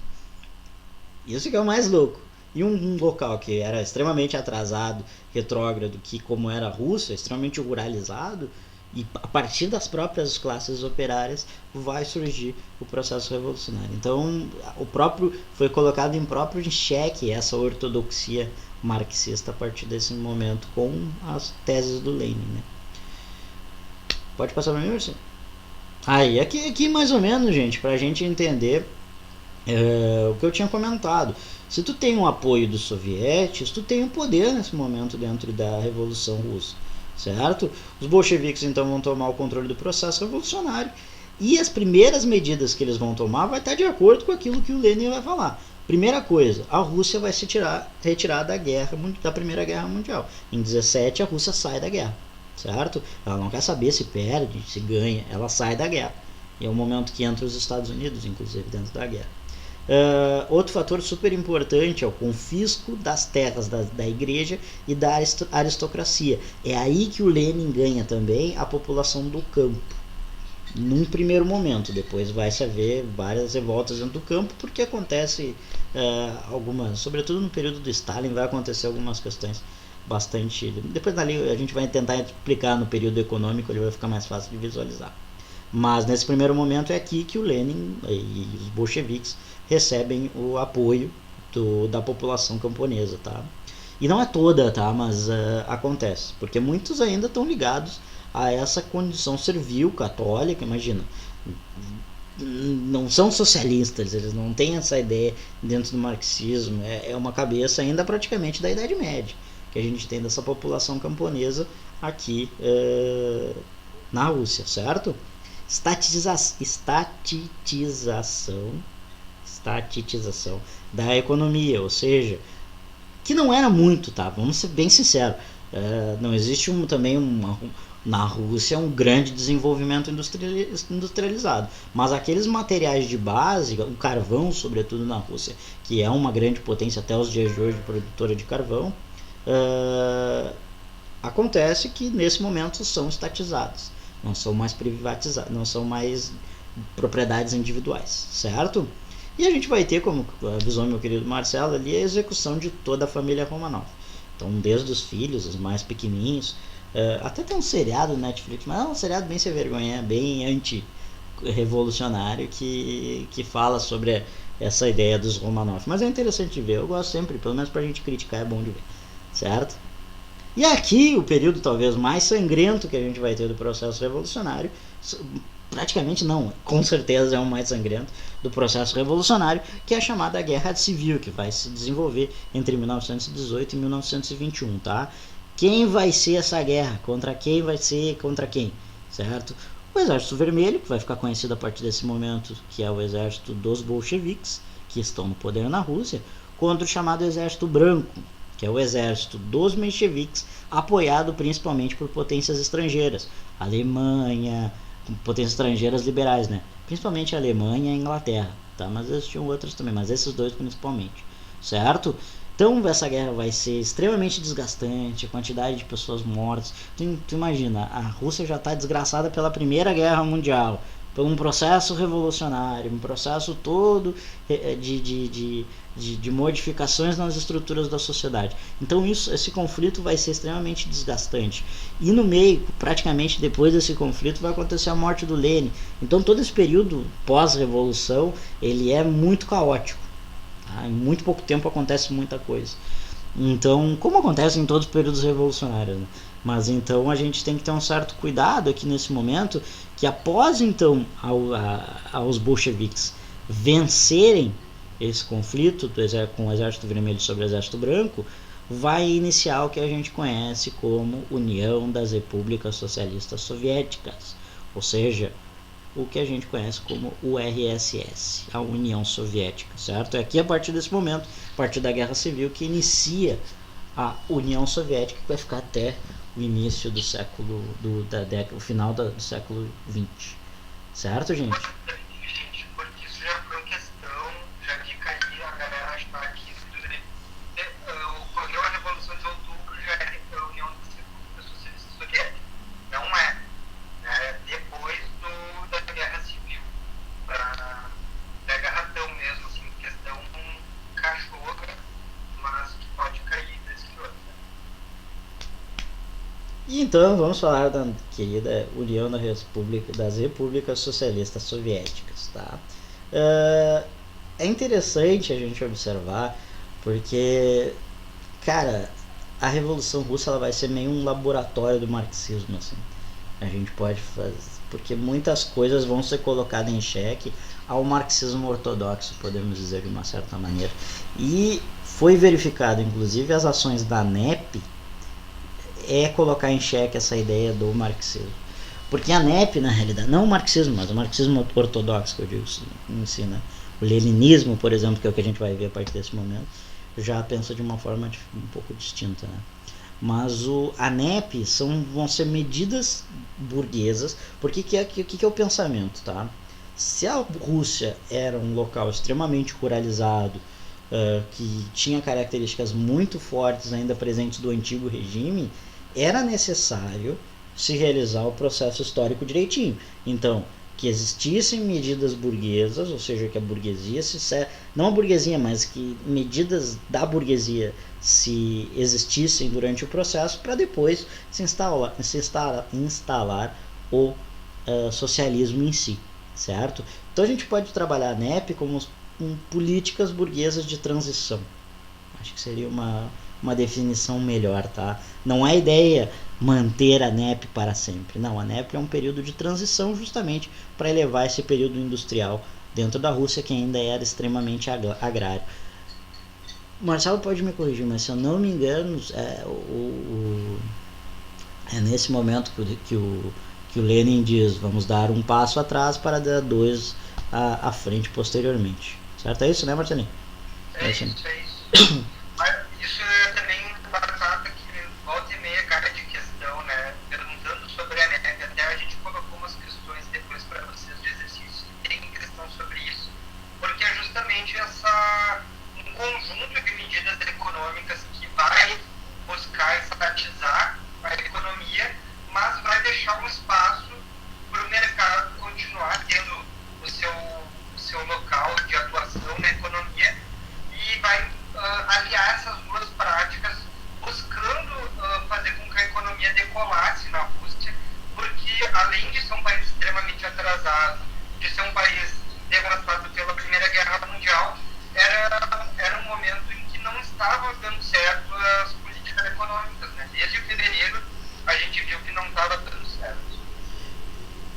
Isso que é o mais louco. E um local que era extremamente atrasado, retrógrado, que como era a Rússia, extremamente ruralizado, e a partir das próprias classes operárias vai surgir o processo revolucionário. Então foi colocado em xeque essa ortodoxia marxista a partir desse momento com as teses do Lenin, né? Pode passar para mim, Marcelo? Aí, aqui mais ou menos, gente, para a gente entender o que eu tinha comentado. Se tu tem um apoio dos sovietes, tu tem um poder nesse momento dentro da Revolução Russa, certo? Os bolcheviques então vão tomar o controle do processo revolucionário e as primeiras medidas que eles vão tomar vai estar de acordo com aquilo que o Lenin vai falar. Primeira coisa, a Rússia vai se retirar da Primeira Guerra Mundial. Em 17 a Rússia sai da guerra, certo? Ela não quer saber se perde, se ganha, ela sai da guerra. E é o momento que entra os Estados Unidos, inclusive, dentro da guerra. Outro fator super importante é o confisco das terras da igreja e da aristocracia. É aí que o Lenin ganha também a população do campo. Num primeiro momento, depois vai se haver várias revoltas dentro do campo, porque acontece algumas, sobretudo no período do Stalin, vai acontecer algumas questões bastante. Depois dali a gente vai tentar explicar no período econômico, ele vai ficar mais fácil de visualizar. Mas nesse primeiro momento é aqui que o Lenin e os bolcheviques recebem o apoio da população camponesa, tá? E não é toda, tá? Mas acontece, porque muitos ainda estão ligados a essa condição servil católica, imagina. Não são socialistas, eles não têm essa ideia dentro do marxismo, é uma cabeça ainda praticamente da Idade Média, que a gente tem dessa população camponesa aqui na Rússia, certo? Estatização da economia, ou seja, que não era muito, tá? Vamos ser bem sinceros, não existe na Rússia um grande desenvolvimento industrializado, mas aqueles materiais de base, o carvão sobretudo na Rússia, que é uma grande potência até os dias de hoje, produtora de carvão, acontece que nesse momento são estatizados, não são mais privatizadas, não são mais propriedades individuais, certo? E a gente vai ter, como avisou meu querido Marcelo ali, a execução de toda a família Romanov. Então, desde os filhos, os mais pequenininhos, até tem um seriado no Netflix, mas é um seriado bem sem vergonha, bem anti-revolucionário, que fala sobre essa ideia dos Romanov. Mas é interessante de ver, eu gosto sempre, pelo menos pra gente criticar é bom de ver, certo? E aqui o período talvez mais sangrento que a gente vai ter do processo revolucionário, praticamente não, com certeza é o mais sangrento do processo revolucionário, que é a chamada Guerra Civil, que vai se desenvolver entre 1918 e 1921, tá? Quem vai ser essa guerra? Contra quem vai ser? Contra quem? Certo? O Exército Vermelho, que vai ficar conhecido a partir desse momento, que é o exército dos bolcheviques, que estão no poder na Rússia, contra o chamado Exército Branco, que é o exército dos mencheviques, apoiado principalmente por potências estrangeiras, Alemanha, potências estrangeiras liberais, né? Principalmente a Alemanha e a Inglaterra, tá? Mas existiam outras também, mas esses dois principalmente, certo? Então essa guerra vai ser extremamente desgastante, a quantidade de pessoas mortas. Tu imagina, a Rússia já está desgraçada pela Primeira Guerra Mundial, por um processo revolucionário, um processo todo de modificações nas estruturas da sociedade. Então esse conflito vai ser extremamente desgastante. E no meio, praticamente depois desse conflito, vai acontecer a morte do Lenin. Então todo esse período pós-revolução, ele é muito caótico. Tá? Em muito pouco tempo acontece muita coisa. Então, como acontece em todos os períodos revolucionários, né? Mas então a gente tem que ter um certo cuidado aqui nesse momento, que após então aos bolcheviques vencerem esse conflito com o Exército Vermelho sobre o Exército Branco, vai iniciar o que a gente conhece como União das Repúblicas Socialistas Soviéticas, ou seja, o que a gente conhece como URSS, a União Soviética, certo? É aqui a partir desse momento, a partir da Guerra Civil, que inicia a União Soviética, que vai ficar até o início do século, o final do século XX, certo, gente?
Porque isso já foi uma questão, já fica aí, a galera achar que ocorreu a Revolução de Outubro, já é a União das Repúblicas Socialistas Soviéticas. Não é. Depois da Guerra Civil, da Garratão mesmo, assim, questão cachorra, mas que pode cair desse outro.
E então vamos falar da querida União das Repúblicas Socialistas Soviéticas, tá? É interessante a gente observar, porque, cara, a Revolução Russa ela vai ser meio um laboratório do marxismo, assim. A gente pode fazer, porque muitas coisas vão ser colocadas em xeque ao marxismo ortodoxo, podemos dizer de uma certa maneira. E foi verificado, inclusive, as ações da NEP colocar em xeque essa ideia do marxismo. Porque a NEP, na realidade, não o marxismo, mas o marxismo ortodoxo, que eu digo, ensina. O leninismo, por exemplo, que é o que a gente vai ver a partir desse momento, já pensa de uma forma um pouco distinta, né? Mas a NEP vão ser medidas burguesas, porque que é o pensamento, tá? Se a Rússia era um local extremamente ruralizado, que tinha características muito fortes ainda presentes do antigo regime, era necessário se realizar o processo histórico direitinho. Então, que existissem medidas burguesas, ou seja, que a burguesia não a burguesia, mas que medidas da burguesia se existissem durante o processo, para depois se instalar o socialismo em si, certo? Então a gente pode trabalhar a NEP como políticas burguesas de transição. Acho que seria uma definição melhor, tá? Não é ideia manter a NEP para sempre. Não, a NEP é um período de transição justamente para elevar esse período industrial dentro da Rússia, que ainda era extremamente agrário. O Marcelo pode me corrigir, mas se eu não me engano, é nesse momento que o Lenin diz: vamos dar um passo atrás para dar dois à frente posteriormente. Certo? É isso, né, Marcelinho?
É isso. Mas isso é também batata que volta e meia cara de questão, né? Perguntando sobre a NEP, até a gente colocou umas questões depois para vocês de exercício que tem questão sobre isso, porque é justamente um conjunto de medidas econômicas que vai buscar estatizar a economia, mas vai deixar um espaço além de ser um país extremamente atrasado, de ser um país devastado pela Primeira Guerra Mundial, era um momento em que não estava dando certo as políticas econômicas, né? Desde fevereiro a gente viu que não estava dando certo.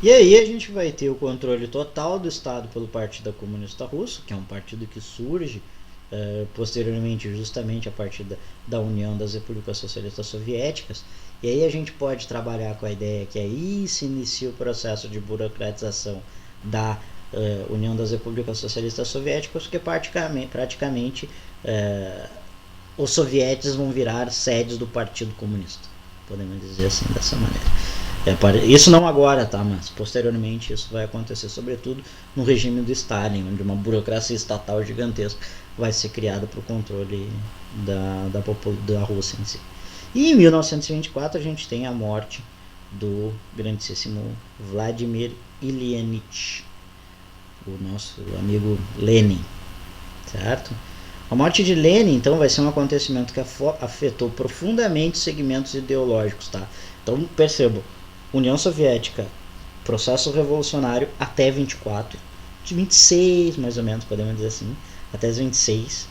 E aí a gente vai ter o controle total do Estado pelo Partido Comunista Russo, que é um partido que surge posteriormente justamente a partir da União das Repúblicas Socialistas Soviéticas. E aí a gente pode trabalhar com a ideia que aí se inicia o processo de burocratização da União das Repúblicas Socialistas Soviéticas, porque praticamente os sovietes vão virar sedes do Partido Comunista, podemos dizer assim, dessa maneira. Isso não agora, tá? Mas posteriormente isso vai acontecer, sobretudo no regime do Stalin, onde uma burocracia estatal gigantesca vai ser criada para o controle da Rússia em si. E em 1924 a gente tem a morte do grandíssimo Vladimir Ilyich, o nosso amigo Lenin, certo? A morte de Lenin, então, vai ser um acontecimento que afetou profundamente segmentos ideológicos, tá? Então, percebo, União Soviética, processo revolucionário até 24, de 26 mais ou menos, podemos dizer assim, até 26,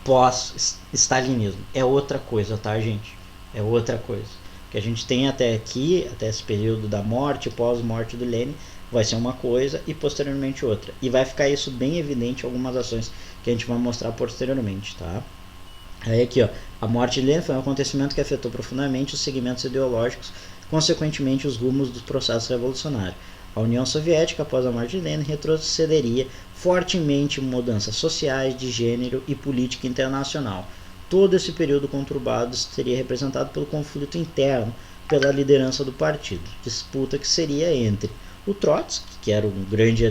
pós-stalinismo. É outra coisa, tá, gente? É outra coisa. O que a gente tem até aqui, até esse período da morte, pós-morte do Lenin, vai ser uma coisa e posteriormente outra. E vai ficar isso bem evidente em algumas ações que a gente vai mostrar posteriormente, tá? Aí aqui, ó, a morte de Lenin foi um acontecimento que afetou profundamente os segmentos ideológicos, consequentemente os rumos do processo revolucionário. A União Soviética, após a morte de Lenin, retrocederia fortemente em mudanças sociais, de gênero e política internacional. Todo esse período conturbado seria representado pelo conflito interno pela liderança do partido, disputa que seria entre o Trotsky, que era um grande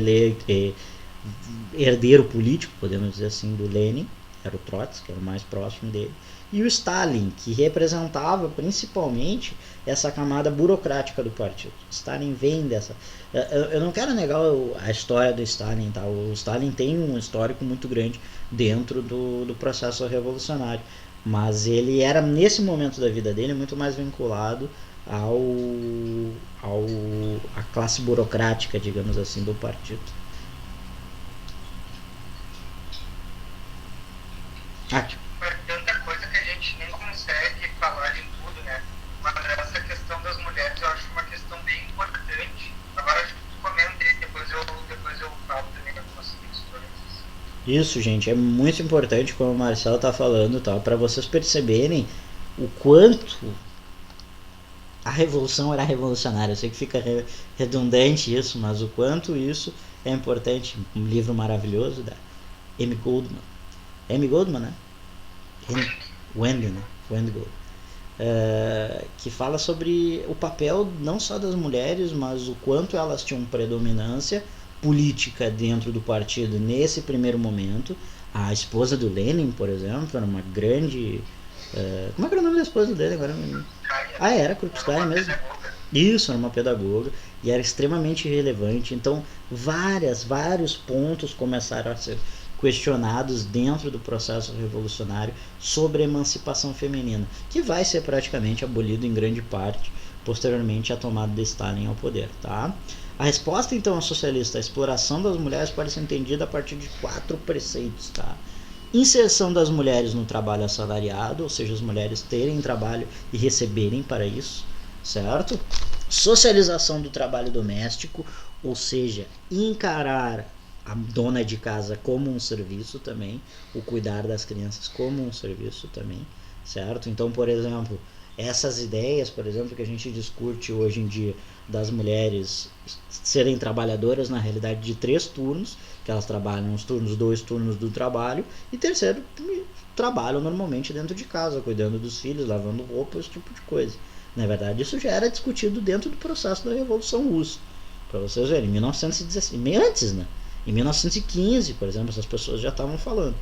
herdeiro político, podemos dizer assim, do Lenin, era o Trotsky, que era o mais próximo dele, e o Stalin, que representava principalmente essa camada burocrática do partido. Stalin vem dessa... Eu não quero negar a história do Stalin, tá? O Stalin tem um histórico muito grande dentro do processo revolucionário, mas ele era, nesse momento da vida dele, muito mais vinculado à classe burocrática, digamos assim, do partido.
Tanta coisa que a gente nem consegue falar de tudo, né? Mas essa questão das mulheres eu acho uma questão bem importante. Agora acho que tu comenta aí, depois eu falo também algumas questões.
Isso, gente, é muito importante, como o Marcelo tá falando, tá? Para vocês perceberem o quanto a revolução era revolucionária. Eu sei que fica redundante isso, mas o quanto isso é importante. Um livro maravilhoso da Amy Goldman. Amy Goldman, né? Wendy Goldman. Que fala sobre o papel não só das mulheres, mas o quanto elas tinham predominância política dentro do partido nesse primeiro momento. A esposa do Lenin, por exemplo, era uma grande... como é que era o nome da esposa dele agora? Era Krupskaya mesmo. Isso, era uma pedagoga e era extremamente relevante. Então, vários pontos começaram a ser questionados dentro do processo revolucionário sobre a emancipação feminina, que vai ser praticamente abolido em grande parte posteriormente à tomada de Stalin ao poder, tá? A resposta então socialista à exploração das mulheres pode ser entendida a partir de 4 preceitos, tá? Inserção das mulheres no trabalho assalariado, ou seja, as mulheres terem trabalho e receberem para isso, certo? Socialização do trabalho doméstico, ou seja, encarar a dona de casa como um serviço também, o cuidar das crianças como um serviço também, certo? Então, por exemplo, essas ideias, por exemplo, que a gente discute hoje em dia das mulheres serem trabalhadoras na realidade de 3 turnos, que elas trabalham os turnos, 2 turnos do trabalho, e terceiro, trabalham normalmente dentro de casa, cuidando dos filhos, lavando roupa, esse tipo de coisa. Na verdade, isso já era discutido dentro do processo da Revolução Russa, para vocês verem, em 1916, antes, né? Em 1915, por exemplo, essas pessoas já estavam falando.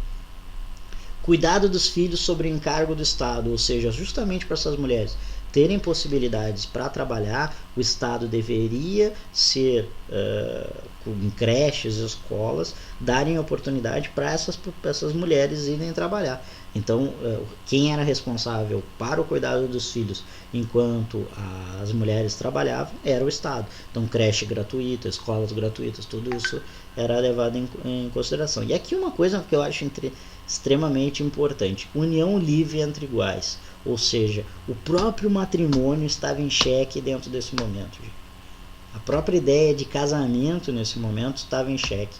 Cuidado dos filhos sobre encargo do Estado, ou seja, justamente para essas mulheres terem possibilidades para trabalhar, o Estado deveria ser, em creches, escolas, darem oportunidade para essas mulheres irem trabalhar. Então, quem era responsável para o cuidado dos filhos enquanto as mulheres trabalhavam era o Estado. Então, creche gratuita, escolas gratuitas, tudo isso era levado em consideração. E aqui uma coisa que eu acho extremamente importante: união livre entre iguais. Ou seja, o próprio matrimônio estava em xeque dentro desse momento. A própria ideia de casamento nesse momento estava em xeque.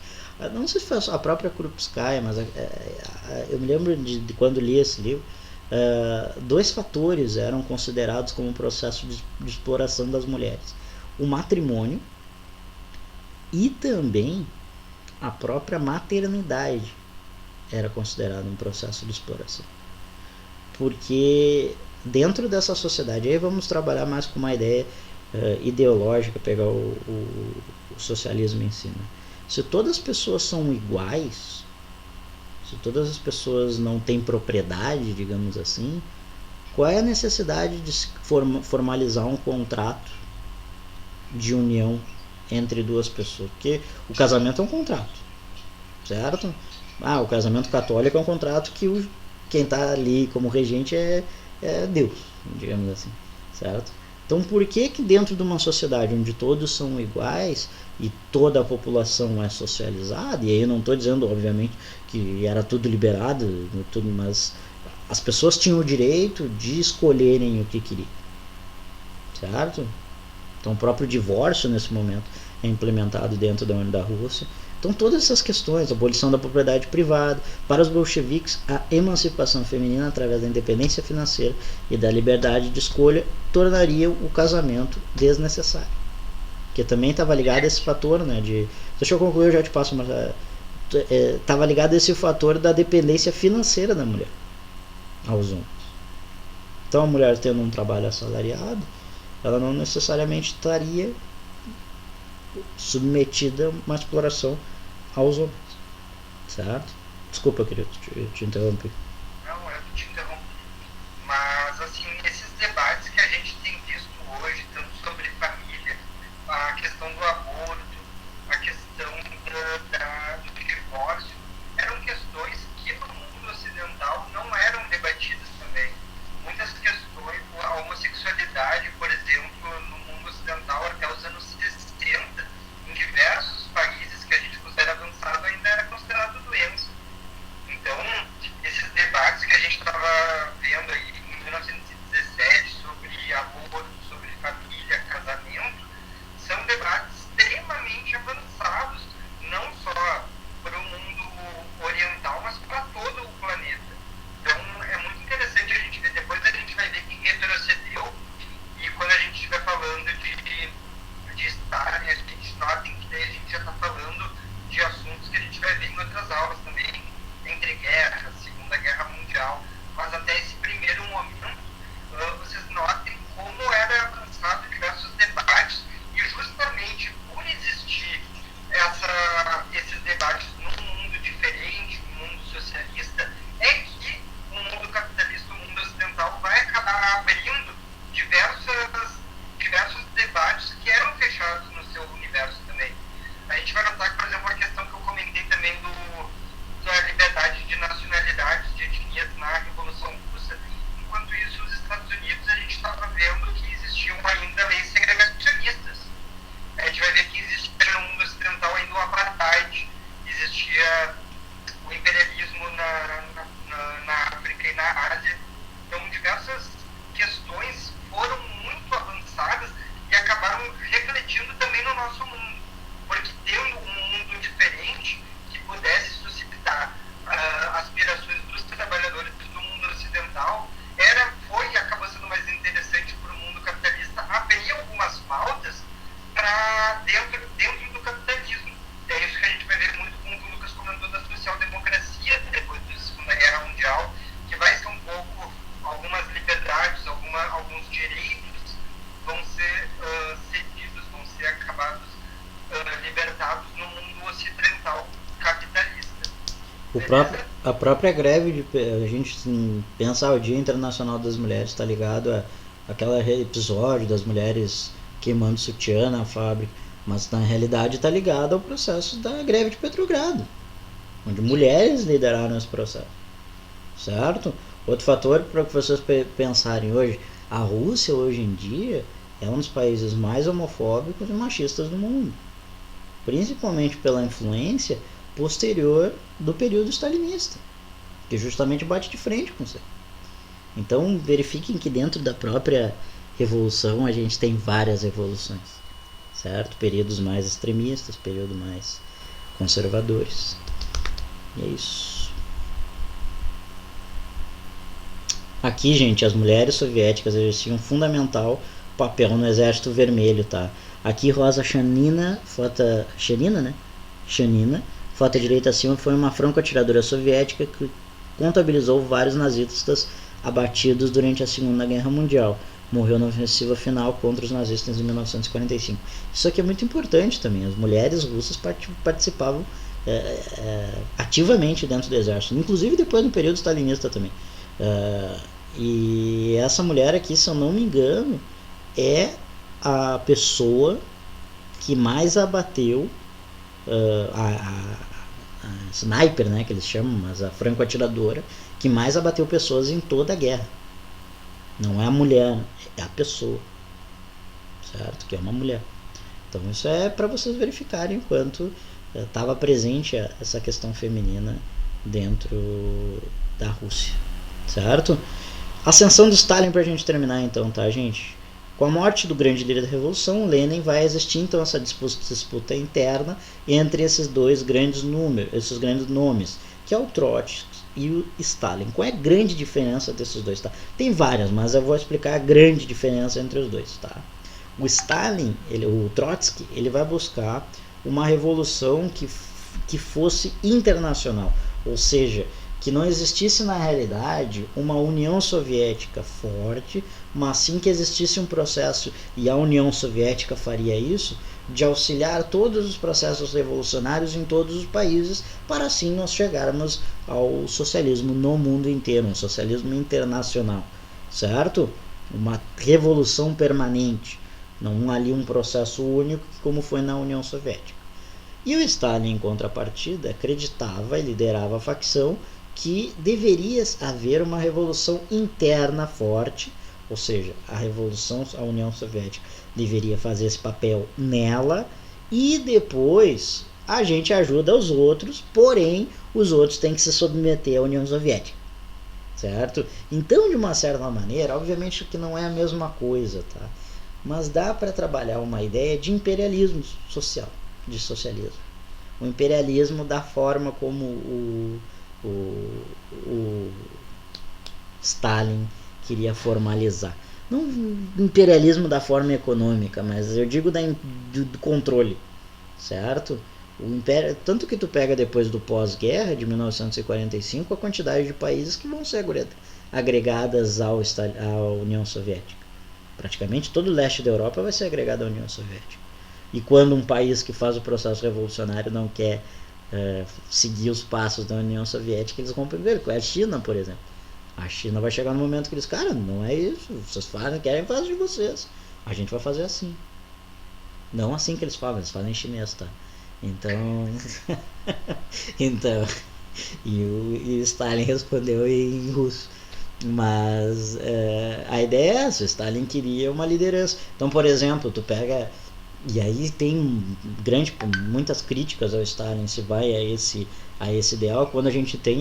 Não sei se foi a própria Krupskaya, mas eu me lembro de quando li esse livro. Dois fatores eram considerados como um processo de exploração das mulheres: o matrimônio e também a própria maternidade era considerado um processo de exploração. Porque dentro dessa sociedade, aí vamos trabalhar mais com uma ideia ideológica, pegar o socialismo em si, né? Se todas as pessoas são iguais, se todas as pessoas não têm propriedade, digamos assim, qual é a necessidade de formalizar um contrato de união entre duas pessoas? Porque o casamento é um contrato, certo? O casamento católico é um contrato que quem está ali como regente é Deus, digamos assim, certo? Então, por que dentro de uma sociedade onde todos são iguais e toda a população é socializada, e aí eu não estou dizendo, obviamente, que era tudo liberado, mas as pessoas tinham o direito de escolherem o que queriam, certo? Então, o próprio divórcio, nesse momento, é implementado dentro da Rússia. Então, todas essas questões, a abolição da propriedade privada, para os bolcheviques, a emancipação feminina através da independência financeira e da liberdade de escolha tornaria o casamento desnecessário. Que também estava ligado a esse fator, né, deixa eu concluir, eu já te passo, mas estava ligado a esse fator da dependência financeira da mulher aos homens. Então, a mulher tendo um trabalho assalariado, ela não necessariamente estaria submetida a uma exploração aos homens, certo? Desculpa, querido, te interrompi.
Não, eu te interrompi. Mas, assim, esses debates que a gente tem visto hoje, tanto sobre família, a questão do aborto, a questão do divórcio, eram questões que no mundo ocidental não eram debatidas também. Muitas questões, a homossexualidade, por exemplo, no mundo ocidental até os anos 60, em diversos países que a gente considera avançado, ainda era considerado doença. Então, esses debates que a gente estava vendo aí em 1917 sobre aborto, sobre família, casamento, são debates extremamente avançados, não só para o mundo oriental, mas para todo o planeta. Então, é muito interessante a gente ver, depois a gente vai ver que retrocedeu, e quando a gente estiver falando de estar, a gente notem que daí a gente já está falando de assuntos que a gente vai ver em outras aulas também, entre guerra, Segunda Guerra Mundial, mas até esse primeiro momento, vocês notem como era avançado diversos debates, e justamente por existir esses debates num mundo diferente, num mundo socialista, é que o mundo capitalista, o mundo ocidental, vai acabar abrindo diversos debates que eram fechados no seu universo também. A gente vai notar que, por exemplo, a questão que eu comentei também da liberdade de nacionalidades, de etnias na Revolução Russa, enquanto isso, os Estados Unidos, a gente estava vendo que existiam ainda leis segregacionistas. A gente vai ver que existia no mundo ocidental ainda o apartheid, existia o imperialismo na África e na Ásia. Então, diversas questões foram muito avançadas e acabaram refletindo também no nosso mundo, porque tendo um mundo diferente que pudesse suscitar aspirações dos trabalhadores do mundo ocidental, foi e acabou sendo mais interessante para o mundo capitalista abrir algumas pautas para dentro do capitalismo. É isso que a gente vai ver muito, como o Lucas comentou, da social-democracia depois da Segunda Guerra Mundial, que vai ser um pouco algumas liberdades, alguns direitos vão ser cedidos, vão ser acabados libertados no mundo ocidental capitalista.
A própria greve, a gente pensa o Dia Internacional das Mulheres está ligado aquele episódio das mulheres queimando sutiã na fábrica, mas na realidade está ligado ao processo da greve de Petrogrado, onde mulheres lideraram esse processo, certo? Outro fator para que vocês pensarem hoje, a Rússia hoje em dia é um dos países mais homofóbicos e machistas do mundo, principalmente pela influência posterior do período stalinista, que justamente bate de frente com isso. Então verifiquem que dentro da própria revolução a gente tem várias revoluções, certo? Períodos mais extremistas, períodos mais conservadores. E é isso. Aqui, gente, as mulheres soviéticas exerciam um fundamental papel no Exército Vermelho, tá? Aqui Rosa Chanina, foto Chanina, né? Chanina, foto à direita acima, foi uma franco-atiradora soviética que contabilizou vários nazistas abatidos durante a Segunda Guerra Mundial. Morreu na ofensiva final contra os nazistas em 1945. Isso aqui é muito importante também. As mulheres russas participavam ativamente dentro do exército, inclusive depois do período stalinista também. E essa mulher aqui, se eu não me engano, é a pessoa que mais abateu a sniper, né, que eles chamam, mas a franco-atiradora que mais abateu pessoas em toda a guerra. Não é a mulher, é a pessoa, certo? Que é uma mulher. Então isso é para vocês verificarem o quanto estava presente essa questão feminina dentro da Rússia, certo? Ascensão de Stalin, para a gente terminar então, tá, gente? Com a morte do grande líder da revolução, Lenin, vai existir então essa disputa interna entre esses grandes nomes, que é o Trotsky e o Stalin. Qual é a grande diferença desses dois? Tá? Tem várias, mas eu vou explicar a grande diferença entre os dois. Tá? O Stalin, o Trotsky, ele vai buscar uma revolução que fosse internacional, ou seja, que não existisse na realidade uma União Soviética forte, mas sim que existisse um processo, e a União Soviética faria isso, de auxiliar todos os processos revolucionários em todos os países, para assim nós chegarmos ao socialismo no mundo inteiro, um socialismo internacional, certo? Uma revolução permanente, não ali um processo único como foi na União Soviética. E o Stalin, em contrapartida, acreditava e liderava a facção que deveria haver uma revolução interna forte, ou seja, a União Soviética deveria fazer esse papel nela, e depois a gente ajuda os outros, porém os outros têm que se submeter à União Soviética, certo? Então, de uma certa maneira, obviamente que não é a mesma coisa, tá? Mas dá para trabalhar uma ideia de imperialismo social, de socialismo. O imperialismo da forma como o Stalin queria formalizar. Não imperialismo da forma econômica, mas eu digo do controle, certo? O império, tanto que tu pega depois do pós-guerra de 1945 a quantidade de países que vão ser agregadas à União Soviética. Praticamente todo o leste da Europa vai ser agregado à União Soviética. E quando um país que faz o processo revolucionário não quer seguir os passos da União Soviética, eles rompem com a China, por exemplo. A China vai chegar no momento que eles, cara, não é isso, vocês querem fazer de vocês, a gente vai fazer assim. Não assim que eles falam em chinês, tá? Então e o Stalin respondeu em russo. Mas a ideia é essa, o Stalin queria uma liderança. Então, por exemplo, tu pega, e aí tem muitas críticas ao Stalin, se vai a esse ideal, quando a gente tem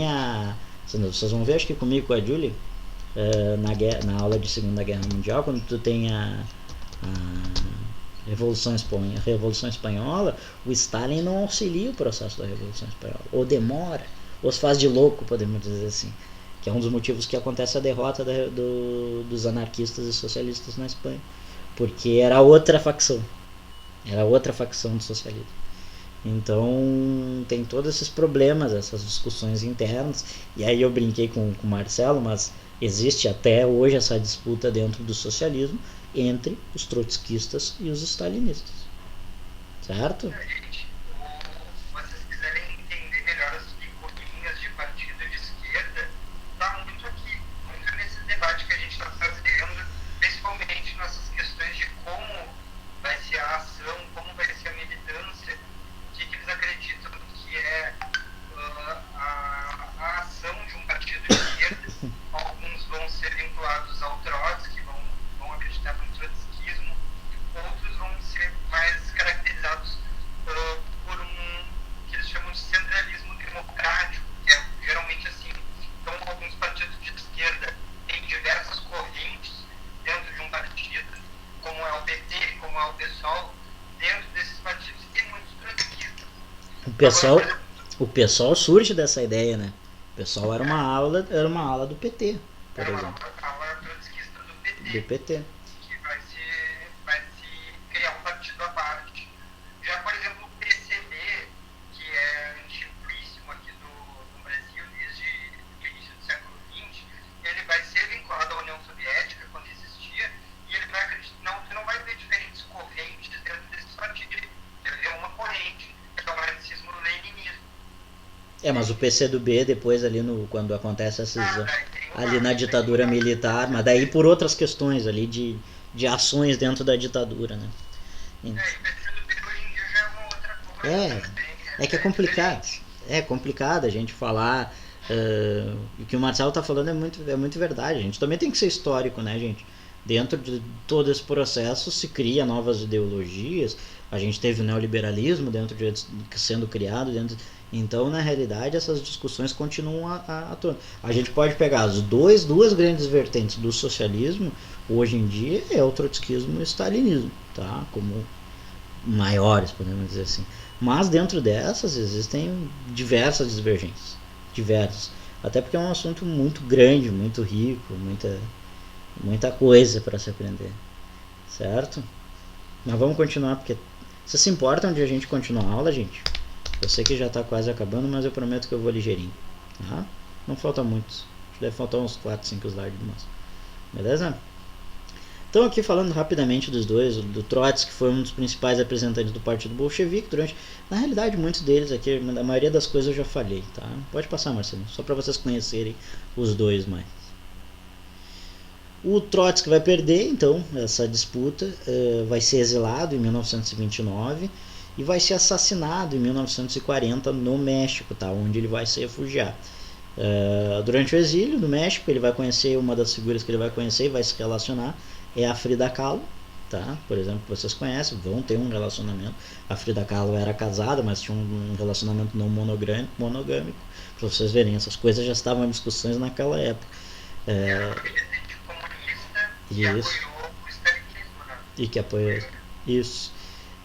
vocês vão ver, acho que comigo, com a Julie, na aula de Segunda Guerra Mundial, quando tu tem a Revolução Espanhola, o Stalin não auxilia o processo da Revolução Espanhola, ou demora, ou se faz de louco, podemos dizer assim, que é um dos motivos que acontece a derrota dos anarquistas e socialistas na Espanha, porque era outra facção do socialismo. Então tem todos esses problemas, essas discussões internas, e aí eu brinquei com o Marcelo, mas existe até hoje essa disputa dentro do socialismo entre os trotskistas e os stalinistas, certo?
Gente, se vocês quiserem entender melhor as picuinhas de partido de esquerda, tá muito aqui, muito nesse debate que a gente está fazendo, principalmente
pessoal, o pessoal surge dessa ideia, né? O pessoal era uma ala do PT, por
Era
exemplo.
uma ala trotskista do PT.
Do PT.
Que vai se criar um partido à parte. Já, por exemplo, o PCB, que é antiquíssimo aqui no Brasil desde o início do século XX, ele vai ser vinculado à União Soviética quando existia, e ele vai acreditar, não vai ter diferentes correntes dentro desse partido. Ele é uma corrente, que é o marxismo-leninismo.
Mas o PCdoB depois ali quando acontece a cisão, ali na ditadura militar, mas daí por outras questões ali de ações dentro da ditadura, né?
E o PCdoB hoje em dia já é uma outra coisa.
É que é complicado. É complicado a gente falar. O que o Marcelo está falando é muito verdade. A gente também tem que ser histórico, né, gente? Dentro de todo esse processo se cria novas ideologias. A gente teve o neoliberalismo sendo criado dentro. Então, na realidade, essas discussões continuam atuando. A gente pode pegar as duas grandes vertentes do socialismo, hoje em dia, é o trotskismo e o stalinismo, tá? Como maiores, podemos dizer assim. Mas dentro dessas existem diversas divergências. Diversas. Até porque é um assunto muito grande, muito rico, muita coisa para se aprender. Certo? Mas vamos continuar, porque vocês se importam de a gente continuar a aula, gente? Eu sei que já está quase acabando, mas eu prometo que eu vou ligeirinho. Tá? Não falta muitos. Deve faltar uns 4, 5 slides no máximo. Beleza? Então aqui falando rapidamente dos dois, do Trotsky, que foi um dos principais representantes do Partido Bolchevique na realidade muitos deles aqui, a maioria das coisas eu já falei, tá? Pode passar, Marcelo, só para vocês conhecerem os dois mais. O Trotsky vai perder então essa disputa, vai ser exilado em 1929 e vai ser assassinado em 1940 no México, tá? Onde ele vai se refugiar. Durante o exílio no México, ele vai conhecer uma das figuras que ele vai conhecer e vai se relacionar, é a Frida Kahlo, tá? Por exemplo, que vocês conhecem, vão ter um relacionamento. A Frida Kahlo era casada, mas tinha um relacionamento não monogâmico. Para vocês verem, essas coisas já estavam em discussões naquela época.
Era uma militante comunista que apoiou o stalinismo, né?
E que apoiou isso.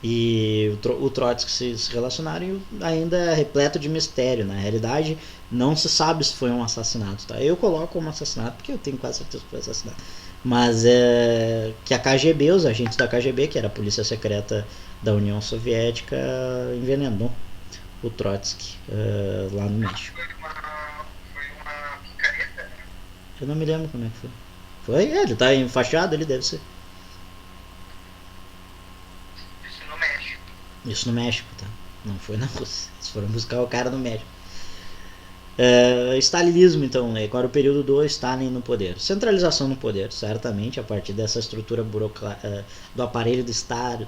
E o Trotsky se relacionaram e ainda é repleto de mistério. Na realidade, não se sabe se foi um assassinato, tá? Eu coloco como assassinato porque eu tenho quase certeza que foi assassinato. Mas que a KGB, os agentes da KGB, que era a polícia secreta da União Soviética, envenenou o Trotsky lá no México.
Foi uma picareta, né?
Eu não me lembro como é que foi. Ele tá enfaixado, ele deve ser. Isso no México, tá? Não foi na Rússia. Eles foram buscar o cara no México. Stalinismo, então, né? Agora o período do Stalin no poder. Centralização no poder, certamente, a partir dessa estrutura do aparelho do Estado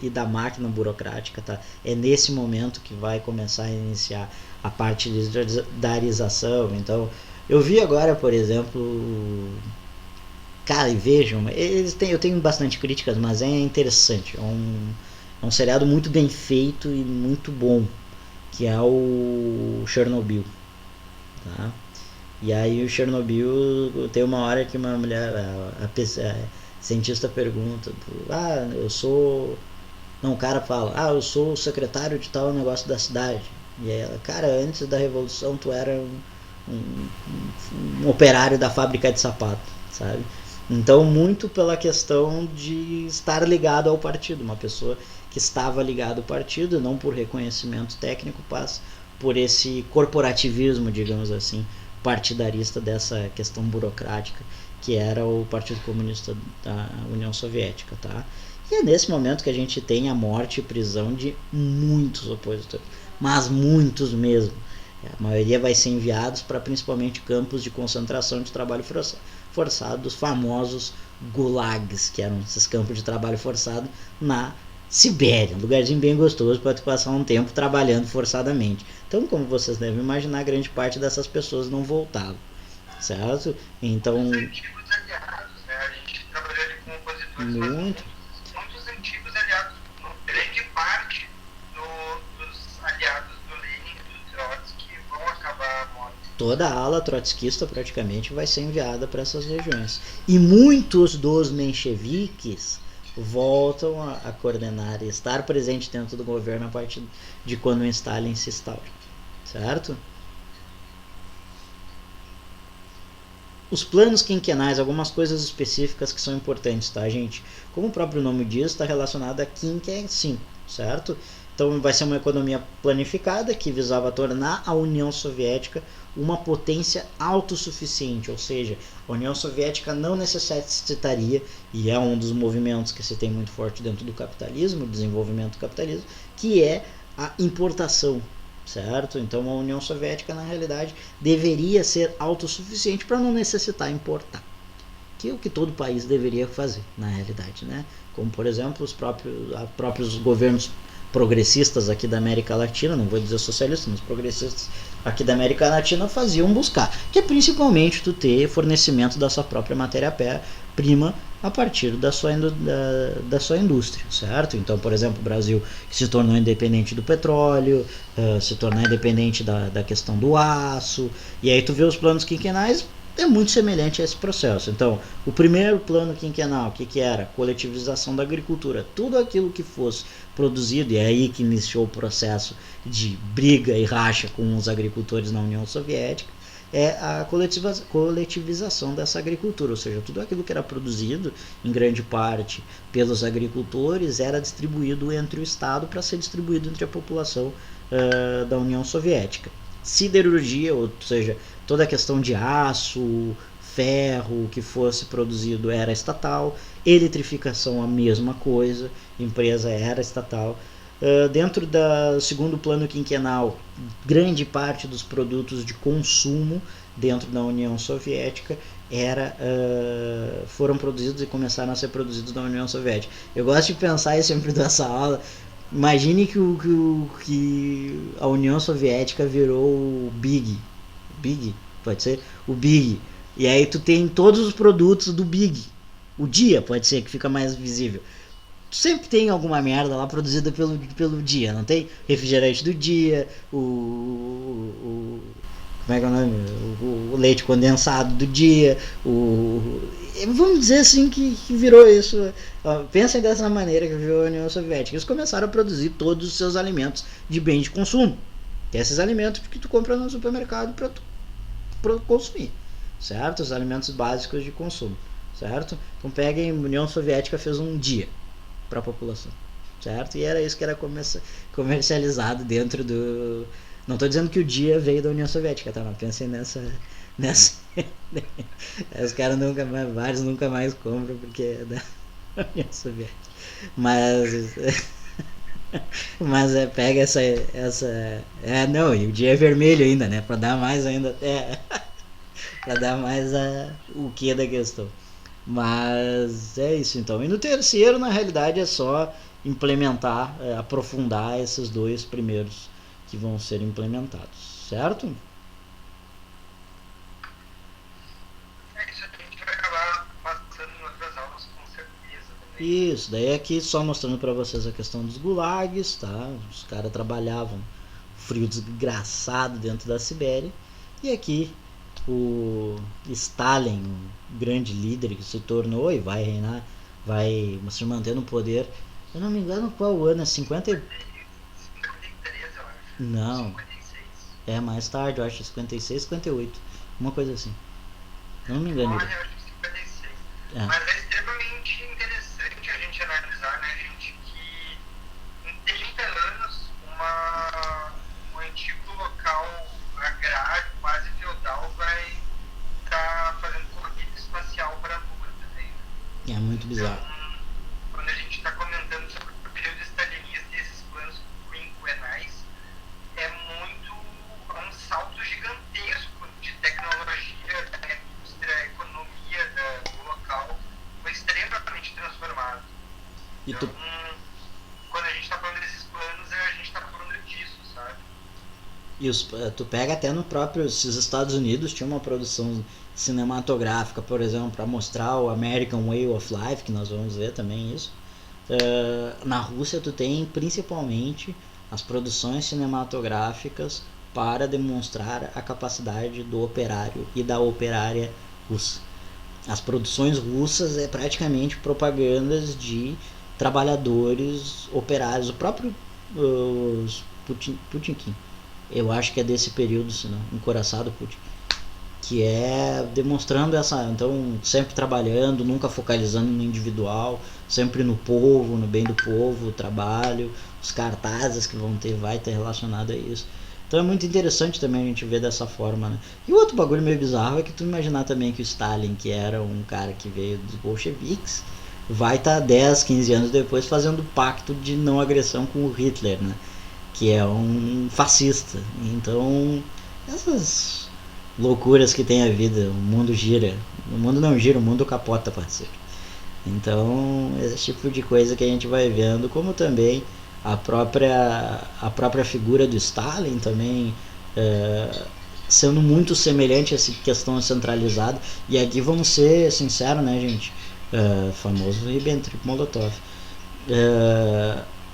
e da máquina burocrática, tá? É nesse momento que vai começar a iniciar a partidarização. Então, eu vi agora, por exemplo... Cara, e vejam, eu tenho bastante críticas, mas é interessante. É um seriado muito bem feito e muito bom, que é o Chernobyl, tá? E aí o Chernobyl tem uma hora que uma mulher, a cientista pergunta, o cara fala, eu sou o secretário de tal negócio da cidade. E aí ela, cara, antes da revolução tu era um operário da fábrica de sapato, sabe? Então, muito pela questão de estar ligado ao partido, uma pessoa que estava ligado ao partido, não por reconhecimento técnico, mas por esse corporativismo, digamos assim, partidarista dessa questão burocrática, que era o Partido Comunista da União Soviética, tá? E é nesse momento que a gente tem a morte e prisão de muitos opositores, mas muitos mesmo. A maioria vai ser enviados para principalmente campos de concentração de trabalho forçado, os famosos gulags, que eram esses campos de trabalho forçado na Sibéria, um lugarzinho bem gostoso para tu passar um tempo trabalhando forçadamente. Então, como vocês devem imaginar, grande parte dessas pessoas não voltavam, certo? Então,
os antigos aliados, né? A gente trabalhou ali com opositores, muitos antigos aliados, grande parte dos aliados do Lenin e do Trotsky vão acabar mortos.
Toda a ala trotskista praticamente vai ser enviada para essas regiões. E muitos dos mencheviques voltam a coordenar e estar presente dentro do governo a partir de quando o Stalin se instaura, certo? Os planos quinquenais, algumas coisas específicas que são importantes, tá, gente? Como o próprio nome diz, está relacionado a quinquênio, certo? Então vai ser uma economia planificada que visava tornar a União Soviética uma potência autossuficiente, ou seja, a União Soviética não necessitaria, e é um dos movimentos que se tem muito forte dentro do capitalismo, o desenvolvimento do capitalismo, que é a importação, certo? Então a União Soviética na realidade deveria ser autossuficiente para não necessitar importar, que é o que todo país deveria fazer na realidade, né? Como por exemplo os próprios governos progressistas aqui da América Latina, não vou dizer socialistas, mas progressistas aqui da América Latina faziam buscar, que é principalmente tu ter fornecimento da sua própria matéria-prima a partir da sua indústria, certo? Então, por exemplo, o Brasil que se tornou independente do petróleo, se tornou independente da questão do aço, e aí tu vê os planos quinquenais, é muito semelhante a esse processo. Então, o primeiro plano quinquenal, o que era? Coletivização da agricultura. Tudo aquilo que fosse produzido, e é aí que iniciou o processo de briga e racha com os agricultores na União Soviética, é a coletivização dessa agricultura, ou seja, tudo aquilo que era produzido, em grande parte, pelos agricultores, era distribuído entre o Estado para ser distribuído entre a população da União Soviética. Siderurgia, ou seja, toda a questão de aço, ferro, que fosse produzido era estatal, eletrificação a mesma coisa, empresa era estatal. Dentro do segundo plano quinquenal, grande parte dos produtos de consumo dentro da União Soviética foram produzidos e começaram a ser produzidos na União Soviética. Eu gosto de pensar, e sempre dessa aula, imagine que a União Soviética virou o Big, pode ser? O Big. E aí tu tem todos os produtos do Big. O Dia, pode ser, que fica mais visível. Tu sempre tem alguma merda lá produzida pelo Dia, não tem? Refrigerante do Dia, como é que é o nome? O leite condensado do Dia, vamos dizer assim que virou isso. Pensem dessa maneira que virou a União Soviética. Eles começaram a produzir todos os seus alimentos de bem de consumo. Que é esses alimentos que tu compra no supermercado para consumir, certo? Os alimentos básicos de consumo, certo? Então peguem, a União Soviética fez um dia para a população, certo? E era isso que era comercializado dentro do... Não estou dizendo que o dia veio da União Soviética, tá? Mas pensem nessa os caras vários nunca mais compram porque é da União Soviética, mas pega essa não, e o dia é vermelho ainda, né, para dar mais ainda para dar mais o que da questão. Mas é isso então. E no terceiro, na realidade, é só implementar, aprofundar esses dois primeiros que vão ser implementados, certo?
Isso a gente vai acabar passando em outras aulas com certeza também.
Isso, daí aqui só mostrando para vocês a questão dos gulags, tá? Os caras trabalhavam frio desgraçado dentro da Sibéria. E aqui o Stalin, um grande líder que se tornou e vai reinar, vai se manter no poder. Eu não me engano qual ano, é 50
53, eu acho.
Não,
56.
é mais tarde, eu acho 56, 58, uma coisa assim. Não me engano.
Olha, eu acho que 56.
É.
Mas é extremamente interessante a gente analisar, né, gente, que em 30 anos um antigo local agrário, quase feudal, vai estar fazendo corrida espacial para a Lua também.
É muito bizarro.
Então, quando a gente está comentando sobre o período stalinista e esses planos quinquenais, é um salto gigantesco de tecnologia, da indústria, a economia do local, foi extremamente transformado. Então, quando a gente está falando desses planos, a gente está falando disso, sabe?
E tu pega até no próprio... Os Estados Unidos tinha uma produção cinematográfica, por exemplo, para mostrar o American Way of Life, que nós vamos ver também isso. Na Rússia tu tem principalmente as produções cinematográficas para demonstrar a capacidade do operário e da operária russa. as produções russas é praticamente propagandas de trabalhadores operários. O próprio Putin, eu acho que é desse período, se não, encoraçado Putin, que é demonstrando essa, então sempre trabalhando, nunca focalizando no individual, sempre no povo, no bem do povo, o trabalho, os cartazes que vão ter, vai ter relacionado a isso. Então é muito interessante também a gente ver dessa forma, né? E o outro bagulho meio bizarro é que tu imaginar também que o Stalin, que era um cara que veio dos bolcheviques, vai estar 10, 15 anos depois fazendo pacto de não agressão com o Hitler, né? Que é um fascista. Então, essas loucuras que tem a vida, o mundo gira. O mundo não gira, o mundo capota, parceiro. Então, esse tipo de coisa que a gente vai vendo, como também a própria figura do Stalin também sendo muito semelhante a essa questão centralizada. E aqui vamos ser sinceros, né, gente? Famoso Ribbentrop-Molotov.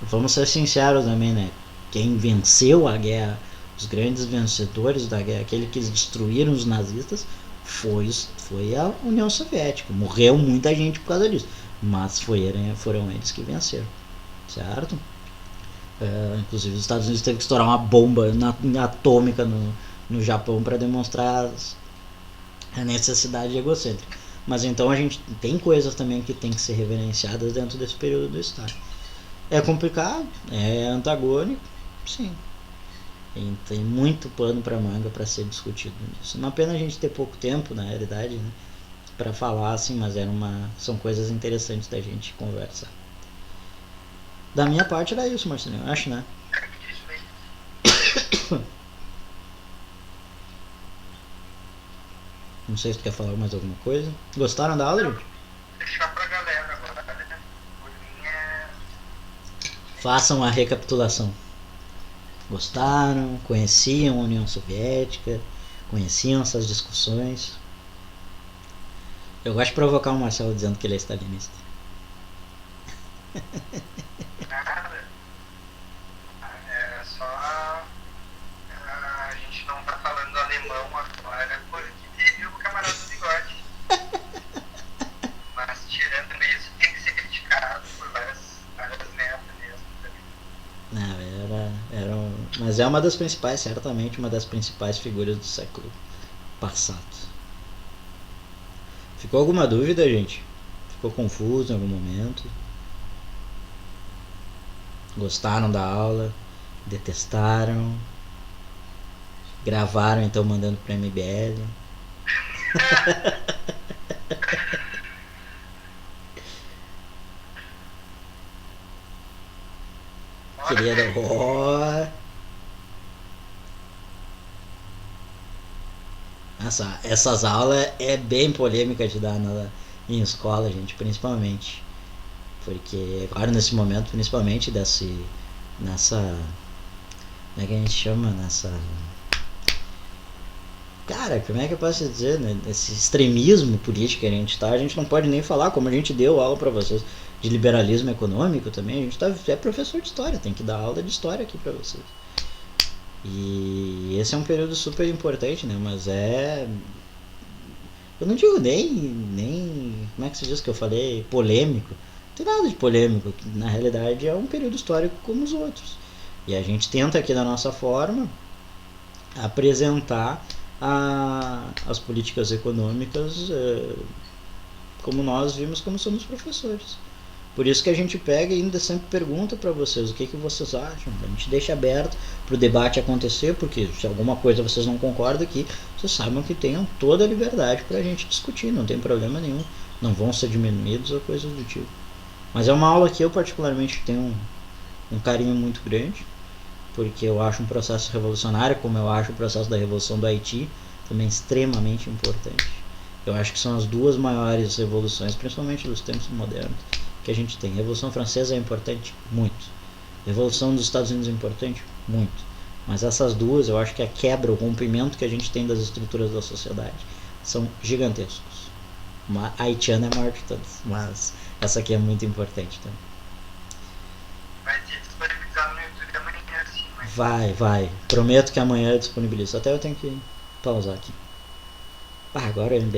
Vamos ser sinceros também, né? Quem venceu a guerra, os grandes vencedores da guerra, aqueles que destruíram os nazistas, foi a União Soviética. Morreu muita gente por causa disso, mas foram eles que venceram, certo? Inclusive os Estados Unidos teve que estourar uma bomba atômica no Japão para demonstrar a necessidade egocêntrica. Mas então a gente tem coisas também que tem que ser reverenciadas dentro desse período do Estado. É complicado, é antagônico, sim. E tem muito pano para manga para ser discutido nisso. Uma pena a gente ter pouco tempo, na realidade, né, para falar assim, mas são coisas interessantes da gente conversar. Da minha parte era isso, Marcelinho, eu acho, né? Não sei se tu quer falar mais alguma coisa. Gostaram da aula, gente?
Deixar pra galera agora, né? Por mim
Façam a recapitulação. Gostaram? Conheciam a União Soviética? Conheciam essas discussões? Eu gosto de provocar o Marcelo dizendo que ele é stalinista.
nada. É só a gente não tá falando alemão agora porque teve o camarada do bigode. Mas tirando isso, tem que ser criticado por várias netas mesmo também.
Mas é uma das principais, certamente uma das principais figuras do século passado. Ficou alguma dúvida, gente? Ficou confuso em algum momento? Gostaram da aula? Detestaram? Gravaram então mandando para MBL? Queria dar. Essas aulas é bem polêmica de dar em escola, gente, principalmente. Porque agora nesse momento, principalmente nessa. Como é que a gente chama? Cara, como é que eu posso dizer, né? Esse extremismo político que a gente não pode nem falar, como a gente deu aula pra vocês de liberalismo econômico também, a gente é professor de história, tem que dar aula de história aqui pra vocês. E esse é um período super importante, né? Mas eu não digo nem. Como é que se diz que eu falei? Polêmico. Não tem nada de polêmico. Na realidade é um período histórico como os outros. E a gente tenta aqui da nossa forma apresentar as políticas econômicas como nós vimos, como somos professores. Por isso que a gente pega e ainda sempre pergunta para vocês o que vocês acham. A gente deixa aberto para o debate acontecer, porque se alguma coisa vocês não concordam aqui, vocês saibam que tenham toda a liberdade para a gente discutir, não tem problema nenhum. Não vão ser diminuídos ou coisas do tipo. Mas é uma aula que eu particularmente tenho um carinho muito grande, porque eu acho um processo revolucionário, como eu acho o processo da Revolução do Haiti, também extremamente importante. Eu acho que são as duas maiores revoluções, principalmente dos tempos modernos, que a gente tem. A Revolução Francesa é importante? Muito. A Revolução dos Estados Unidos é importante? Muito. Mas essas duas, eu acho que a quebra, o rompimento que a gente tem das estruturas da sociedade são gigantescos. A haitiana é a maior de todas, mas essa aqui é muito importante também.
Vai ser disponibilizado no YouTube amanhã, sim.
Vai. Prometo que amanhã eu disponibilizo. Até eu tenho que pausar aqui. Agora eu